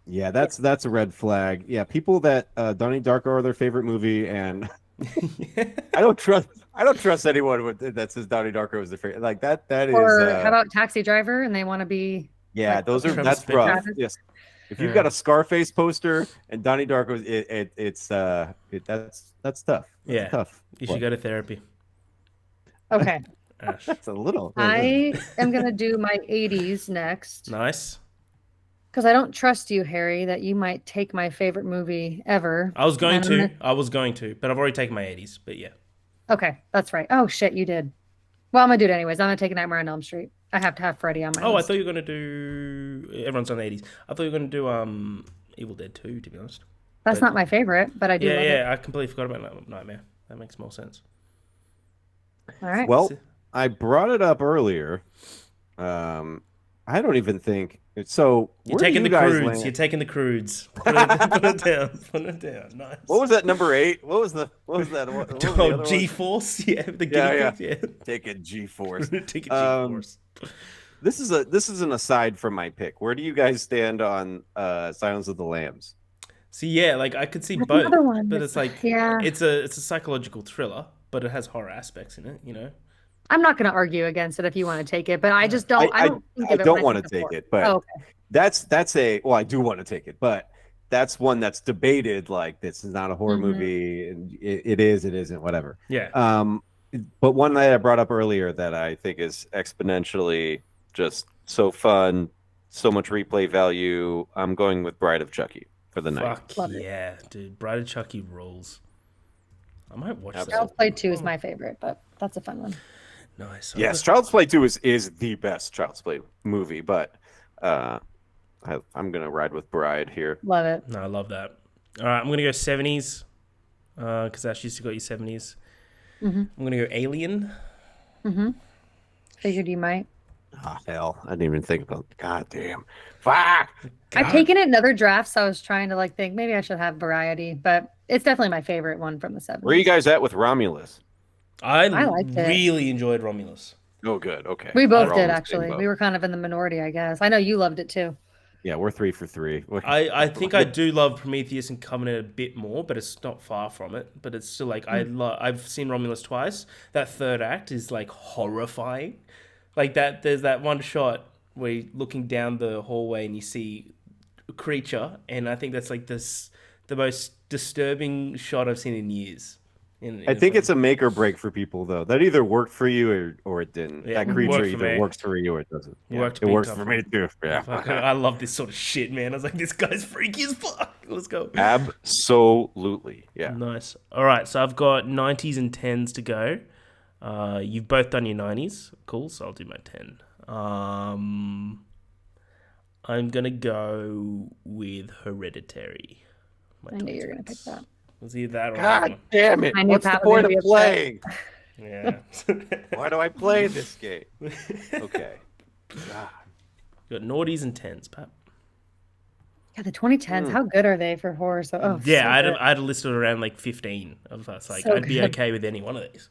Yeah, that's a red flag. Yeah, people that Donnie Darko are their favorite movie, and I don't trust anyone that says Donnie Darko is their favorite. Like that is.
Or how about Taxi Driver and they want to be?
Yeah,
like,
those are
Travis
that's
Fimmel?
rough. Yes, if you've got a Scarface poster and Donnie Darko, that's tough. That's
Yeah.
tough.
You should go to therapy.
Okay,
Ash.
That's a little.
I am gonna do my 80s next
Nice.
because I don't trust you, Harry, that you might take my favorite movie ever.
I was going
And I'm
to.
gonna-
I was going to, but I've already taken my 80s. But yeah.
Okay, that's right. Oh shit, you did. Well, I'm gonna do it anyways. I'm gonna take Nightmare on Elm Street. I have to have Freddy on my
Oh, I
list.
thought you were going to do. Everyone's on the 80s. I thought you were going to do Evil Dead 2, to be honest.
That's
but-
not my favorite, but I do
Yeah,
love
yeah. I completely forgot about Nightmare. That makes more sense.
it. All right.
Well, I brought it up earlier. I don't even think so.
You're
where do
taking
you
the
guys
crudes.
land?
You're taking the crudes. Put it down. Put it down. Nice.
What was that number 8? What was that? What was the other one?
G-Force? Yeah, the guinea
Yeah,
pigs. Yeah.
Take a G-force.
Take a G-Force.
This is an aside from my pick. Where do you guys stand on Silence of the Lambs?
See, yeah, I could see
That's
both,
another one
but
that's-
it's
yeah.
it's a psychological thriller, but it has horror aspects in it. You know.
I'm not gonna argue against it if you want to take it, but I just don't. I don't think
I
of it
don't
when
want
think
to
of
take
horror.
it, but
Oh, okay.
that's a well, I do want to take it, but that's one that's debated. Like this is not a horror
Mhm.
movie, and it is, it isn't, whatever.
Yeah.
But one that I brought up earlier that I think is exponentially just so fun, so much replay value. I'm going with Bride of Chucky. for the night.
Fuck
Love it.
yeah, dude. Bride of Chucky rules. I might watch that.
Child's Play 2 is my favorite, but that's a fun one.
Nice.
Yes, Child's Play 2 is the best Child's Play movie, but I'm gonna ride with Bride here.
Love it.
No, I love that. All right, I'm gonna go 70s because Ash used to got your 70s. I'm gonna go Alien.
Figured you might.
Ah, hell, I didn't even think about. God damn, fuck.
I've taken it in other drafts, so I was trying to like think maybe I should have variety, but it's definitely my favorite one from the 70s.
Where are you guys at with Romulus?
I
liked it.
really enjoyed Romulus.
Oh, good. Okay,
We both
We're all
did
in the same
actually.
boat.
We were kind of in the minority, I guess. I know you loved it too.
Yeah, we're 3 for 3.
I think I do love Prometheus and Covenant a bit more, but it's not far from it. But it's still like I've seen Romulus twice. That third act is like horrifying. Like that, there's that one shot where you're looking down the hallway and you see a creature, and I think that's like the most disturbing shot I've seen in years.
I think it's a make or break for people though. That either worked for you or it didn't.
Yeah,
that
it
creature
worked for
either
me.
works for you or it doesn't. Yeah,
Worked
it
big
works
time
for
for
me
me.
too. Yeah.
I love this sort of shit, man. I was like, this guy's freaky as fuck. Let's go.
Absolutely. Yeah.
Nice. All right, so I've got 90s and 10s to go. You've both done your 90s. Cool, so I'll do my 10. I'm going to go with Hereditary.
I knew you were going to pick that.
Was either that or
God damn it.
I knew
What's the
Pat was
point
gonna
of
be upset.
playing?
Yeah.
Why do I play this game? Okay. God.
Got noughties and 10s, Pat.
Yeah, the 2010s, how good are they for horror? So,
Yeah,
so good.
I had a list of around like 15 of us. Like,
So
I'd be
good.
okay with any one of these.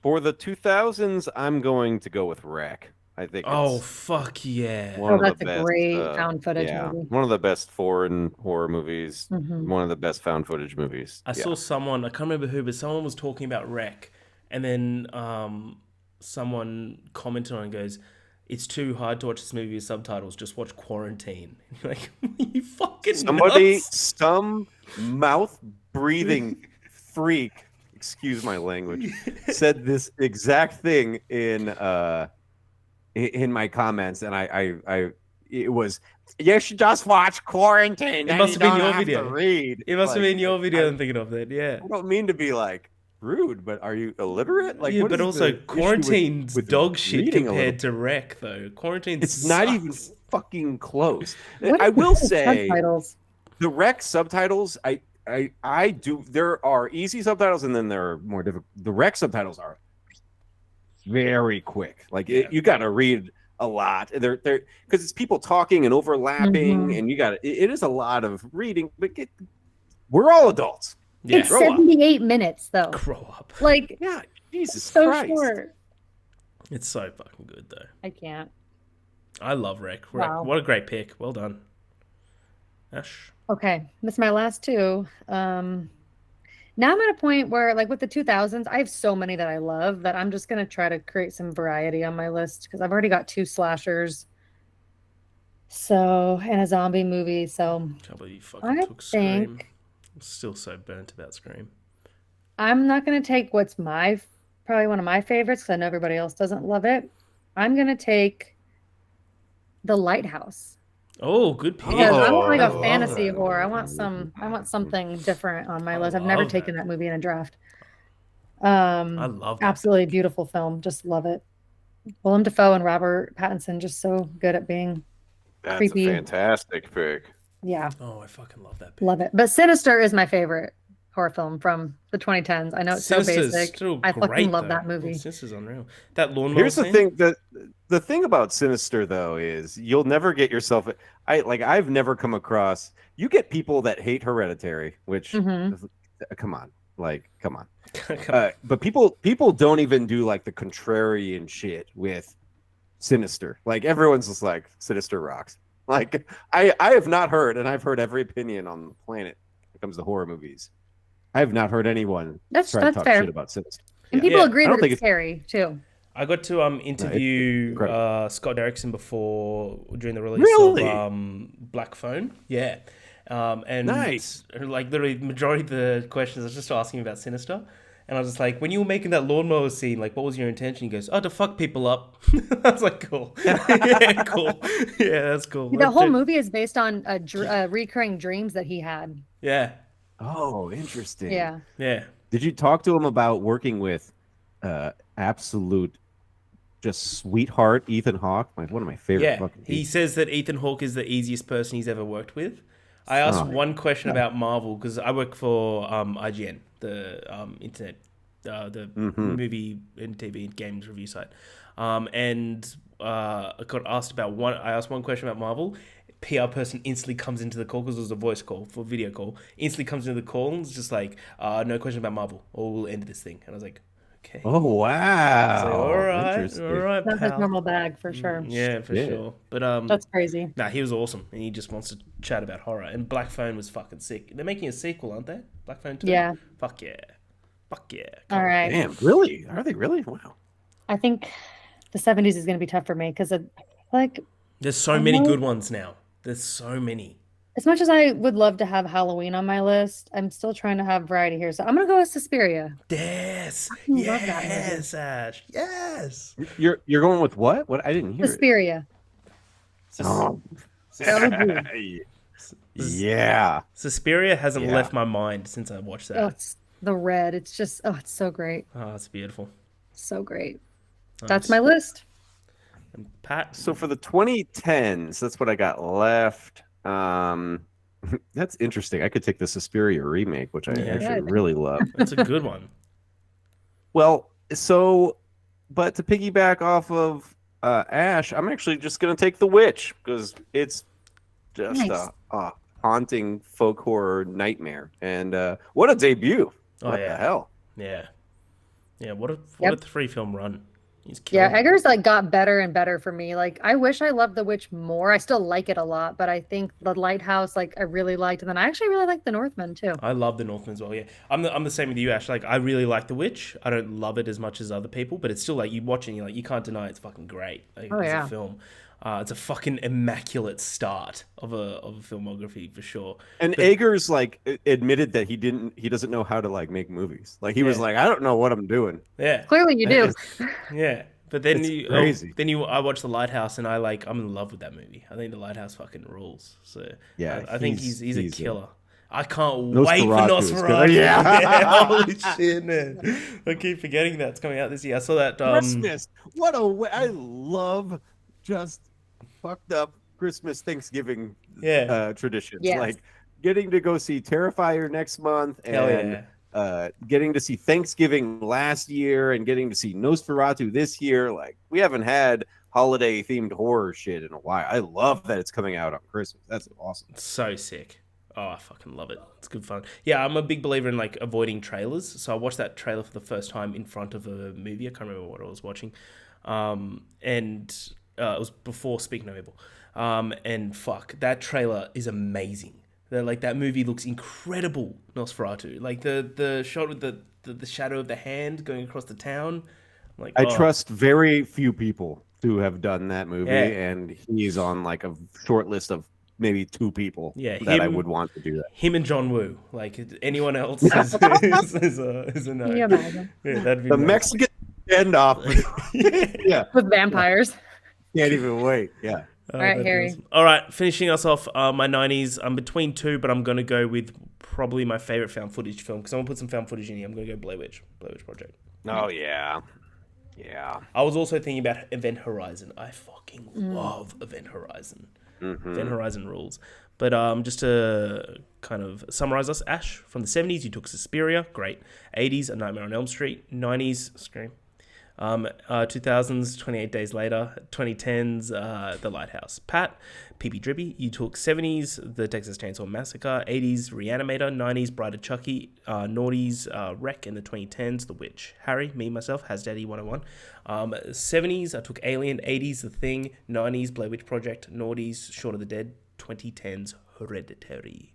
For the 2000s, I'm going to go with Wreck. I think
Oh,
it's
fuck yeah.
one
Oh,
of
that's
the
a
best,
great found footage
yeah,
movie.
one of the best foreign horror movies.
Mhm.
One of the best found footage movies.
I saw someone, I can't remember who, but someone was talking about Wreck, and then someone commented on it and goes, it's too hard to watch this movie with subtitles, just watch Quarantine. And you're like, you fucking
Somebody,
nuts?
some mouth breathing freak, excuse my language, said this exact thing in my comments, and it was, you should just watch Quarantine.
It must have been your video.
Read.
It must have been your video
I
I'm thinking of that, yeah.
don't mean to be like rude, but are you illiterate? Like,
Yeah,
what
but
is
also
the issue
Quarantine's
with
dog shit
reading a
compared
little?
to Wreck, though. Quarantine
It's not
sucks.
even fucking close.
What
I
is
will
the
say
subtitles?
the Rec subtitles, I do. There are easy subtitles, and then there are more difficult. The Rec subtitles are very quick. Like you got to read a lot. They're because it's people talking and overlapping, and you got it is a lot of reading. But we're all adults.
Yeah,
It's
grow up.
78 minutes, though.
grow up.
Like,
Yeah, Jesus
so
Christ.
short.
It's so fucking good, though.
I can't.
I love Wreck.
Wow.
What a great pick. Well done. Ash.
Okay, that's my last two. Now I'm at a point where, like with the 2000s, I have so many that I love that I'm just gonna try to create some variety on my list because I've already got two slashers, so and a zombie movie. So
Can't believe you fucking
I
took Scream.
think
I'm still so burnt about Scream.
I'm not gonna take what's probably one of my favorites because I know everybody else doesn't love it. I'm gonna take The Lighthouse.
Oh, good pick.
Because I want like
I
a
love
fantasy
that.
horror. I want something different on my list. I've never
love
taken
that.
that movie in a draft.
I love that.
Absolutely beautiful film. Just love it. Willem Dafoe and Robert Pattinson just so good at being
That's
creepy.
a fantastic pick.
yeah,
Oh, I fucking love that pick.
love it. But Sinister is my favorite horror film from the 2010s. I know it's so
Sinister's
basic.
still
I
great,
fucking love
though.
that movie.
Sinister's unreal. That lawnmower
Here's the
scene?
thing that the thing about Sinister though is you'll never get yourself. I've never come across. You get people that hate Hereditary, which come on, come on. But people don't even do like the contrarian shit with Sinister. Like everyone's just like Sinister rocks. Like I have not heard, and I've heard every opinion on the planet when it comes to horror movies. I have not heard anyone
That's
try to talk
fair.
shit about Sinister.
And
Yeah.
people
Yeah,
agree
I don't
that
think
it's scary too.
I got to interview
incredible.
Scott Derrickson during the release
Really?
of Black Phone. Yeah. And
Nice.
like literally majority of the questions I was just asking about Sinister. And I was just like, when you were making that lawnmower scene, like, what was your intention? He goes, oh, to fuck people up. I was like, cool. Yeah, cool. Yeah, that's cool.
The whole movie is based on recurring dreams that he had.
Yeah.
Oh, interesting.
Yeah.
Yeah.
Did you talk to him about working with absolute just sweetheart Ethan Hawke? Like one of my favorite
Yeah.
fucking
He
people.
says that Ethan Hawke is the easiest person he's ever worked with. I asked one question about Marvel because I work for IGN, the internet, the movie and TV and games review site, and I got asked about one. I asked one question about Marvel. PR person instantly comes into the call because it was a voice call for video call. Instantly comes into the call and it's just like, no question about Marvel, or we'll end this thing. And I was like, okay.
Oh wow!
So, all right,
That's his
pal.
normal bag for sure.
Yeah, for sure. But
That's crazy.
nah, he was awesome, and he just wants to chat about horror. And Black Phone was fucking sick. They're making a sequel, aren't they? Black Phone 2?
Yeah.
Fuck yeah. Fuck yeah.
All right.
Damn, really? Are they really? Wow.
I think the 70s is going to be tough for me because like
There's so many good ones now. There's so many.
as much as I would love to have Halloween on my list, I'm still trying to have variety here. So I'm going to go with Suspiria.
Yes.
love that
Yes, Ash. Yes.
You're going with what? What? I didn't hear it.
Suspiria.
Oh.
So good.
Yeah.
Suspiria hasn't
Yeah.
left my mind since I watched
Oh,
that.
it's the red. It's just, it's so great.
Oh, it's beautiful.
So great.
Nice.
That's my list.
And Pat.
So for the 2010s, that's what I got left. That's interesting. I could take the Suspiria remake, which I
Yeah.
actually really love.
That's a good one.
Well, but to piggyback off of Ash, I'm actually just gonna take The Witch because it's just
Nice.
a haunting folk horror nightmare, and what a debut!
Oh,
What
yeah.
the hell?
Yeah. Yeah, what a
Yep.
3-film run. He's
Yeah,
killing it.
Eggers like got better and better for me. Like I wish I loved The Witch more. I still like it a lot, but I think The Lighthouse, like I really liked, and then I actually really like The Northman too.
I love The Northman as well. Yeah, I'm the same with you, Ash. Like, I really like The Witch. I don't love it as much as other people, but it's still like you watching. You're like, you can't deny it's fucking great. Like,
Oh,
as
yeah.
a film, it's a fucking immaculate start of a filmography for sure.
And Eggers admitted that he doesn't know how to make movies. Like he was
Yeah.
like, I don't know what I'm doing.
Yeah,
Clearly you do.
yeah. But then
It's crazy.
I watch The Lighthouse and I'm in love with that movie. I think The Lighthouse fucking rules. So
Yeah,
I think he's a killer. I can't
Nosferatu
wait for
is good.
Nosferatu.
Yeah.
Holy shit, man! I keep forgetting that it's coming out this year. I saw that.
Christmas. What a way! I love just fucked up Christmas Thanksgiving traditions.
Yes.
Like getting to go see Terrifier next month
Hell
and
yeah.
getting to see Thanksgiving last year and getting to see Nosferatu this year. Like we haven't had holiday themed horror shit in a while. I love that it's coming out on Christmas. That's awesome.
It's so sick. Oh, I fucking love it. It's good fun. Yeah, I'm a big believer in avoiding trailers. So I watched that trailer for the first time in front of a movie. I can't remember what I was watching. And it was before Speak No Evil. And fuck, that trailer is amazing. That movie looks incredible, Nosferatu. Like the shot with the shadow of the hand going across the town.
I trust very few people to have done that movie,
Yeah.
and he's on a short list of maybe 2 people
Yeah,
that I
him-
would want to do that.
Him and John Woo. Anyone else is a no.
Can you imagine?
Yeah, that'd be
The
nice.
Mexican standoff. Yeah,
With vampires.
can't even wait. Yeah.
All right,
that'd be
Harry.
awesome. All right, finishing us off, my 90s. I'm between 2, but I'm going to go with probably my favorite found footage film because I'm going to put some found footage in here. I'm going to go Blair Witch Project.
Oh yeah. Yeah.
I was also thinking about Event Horizon. I fucking love Event Horizon.
Mm-hmm.
Event Horizon rules. But just to kind of summarize us, Ash, from the 70s, you took Suspiria, great. 80s, A Nightmare on Elm Street. 90s, Scream. 2000s, 28 Days Later. 2010s, The Lighthouse. Pat, PippyDrippy, you took 70s, The Texas Chainsaw Massacre. 80s, Reanimator. 90s, Bride of Chucky. Noughties, Wreck. In the 2010s, The Witch. Harry, me, myself, Has Daddy 101. 70s, I took Alien. 80s, The Thing. 90s, Blair Witch Project. Noughties, Shaun of the Dead. 2010s, Hereditary.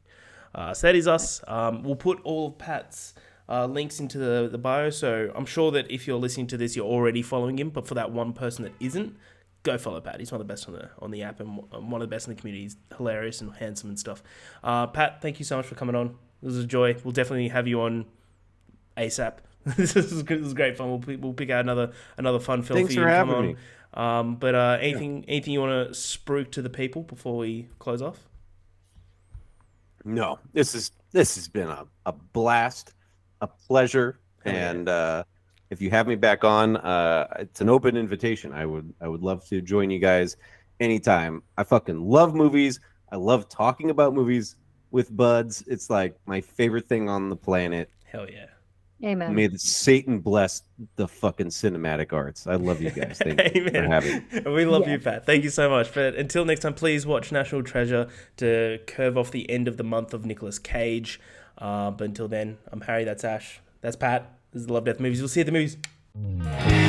So that is us. We'll put all of Pat's links into the bio, so I'm sure that if you're listening to this, you're already following him, but for that one person that isn't, go follow Pat. He's one of the best on the app and one of the best in the community. He's hilarious and handsome and stuff. Pat, thank you so much for coming on. It was a joy. We'll definitely have you on ASAP. This is good. This is great fun. We'll pick out another fun film
Thanks
for you
for
to come
having
on.
me.
But anything you want to spruik to the people before we close off?
No, this has been a blast, a pleasure,
Hell yeah.
and if you have me back on, it's an open invitation. I would love to join you guys anytime. I fucking love movies. I love talking about movies with buds. It's like my favorite thing on the planet.
Hell yeah.
Amen.
May Satan bless the fucking cinematic arts. I love you guys. Thank you for having me.
We love
Yeah.
you, Pat. Thank you so much. But until next time, please watch National Treasure to curve off the end of the month of Nicolas Cage. But until then, I'm Harry. That's Ash. That's Pat. This is the Love Death Movies. We'll see you at the movies.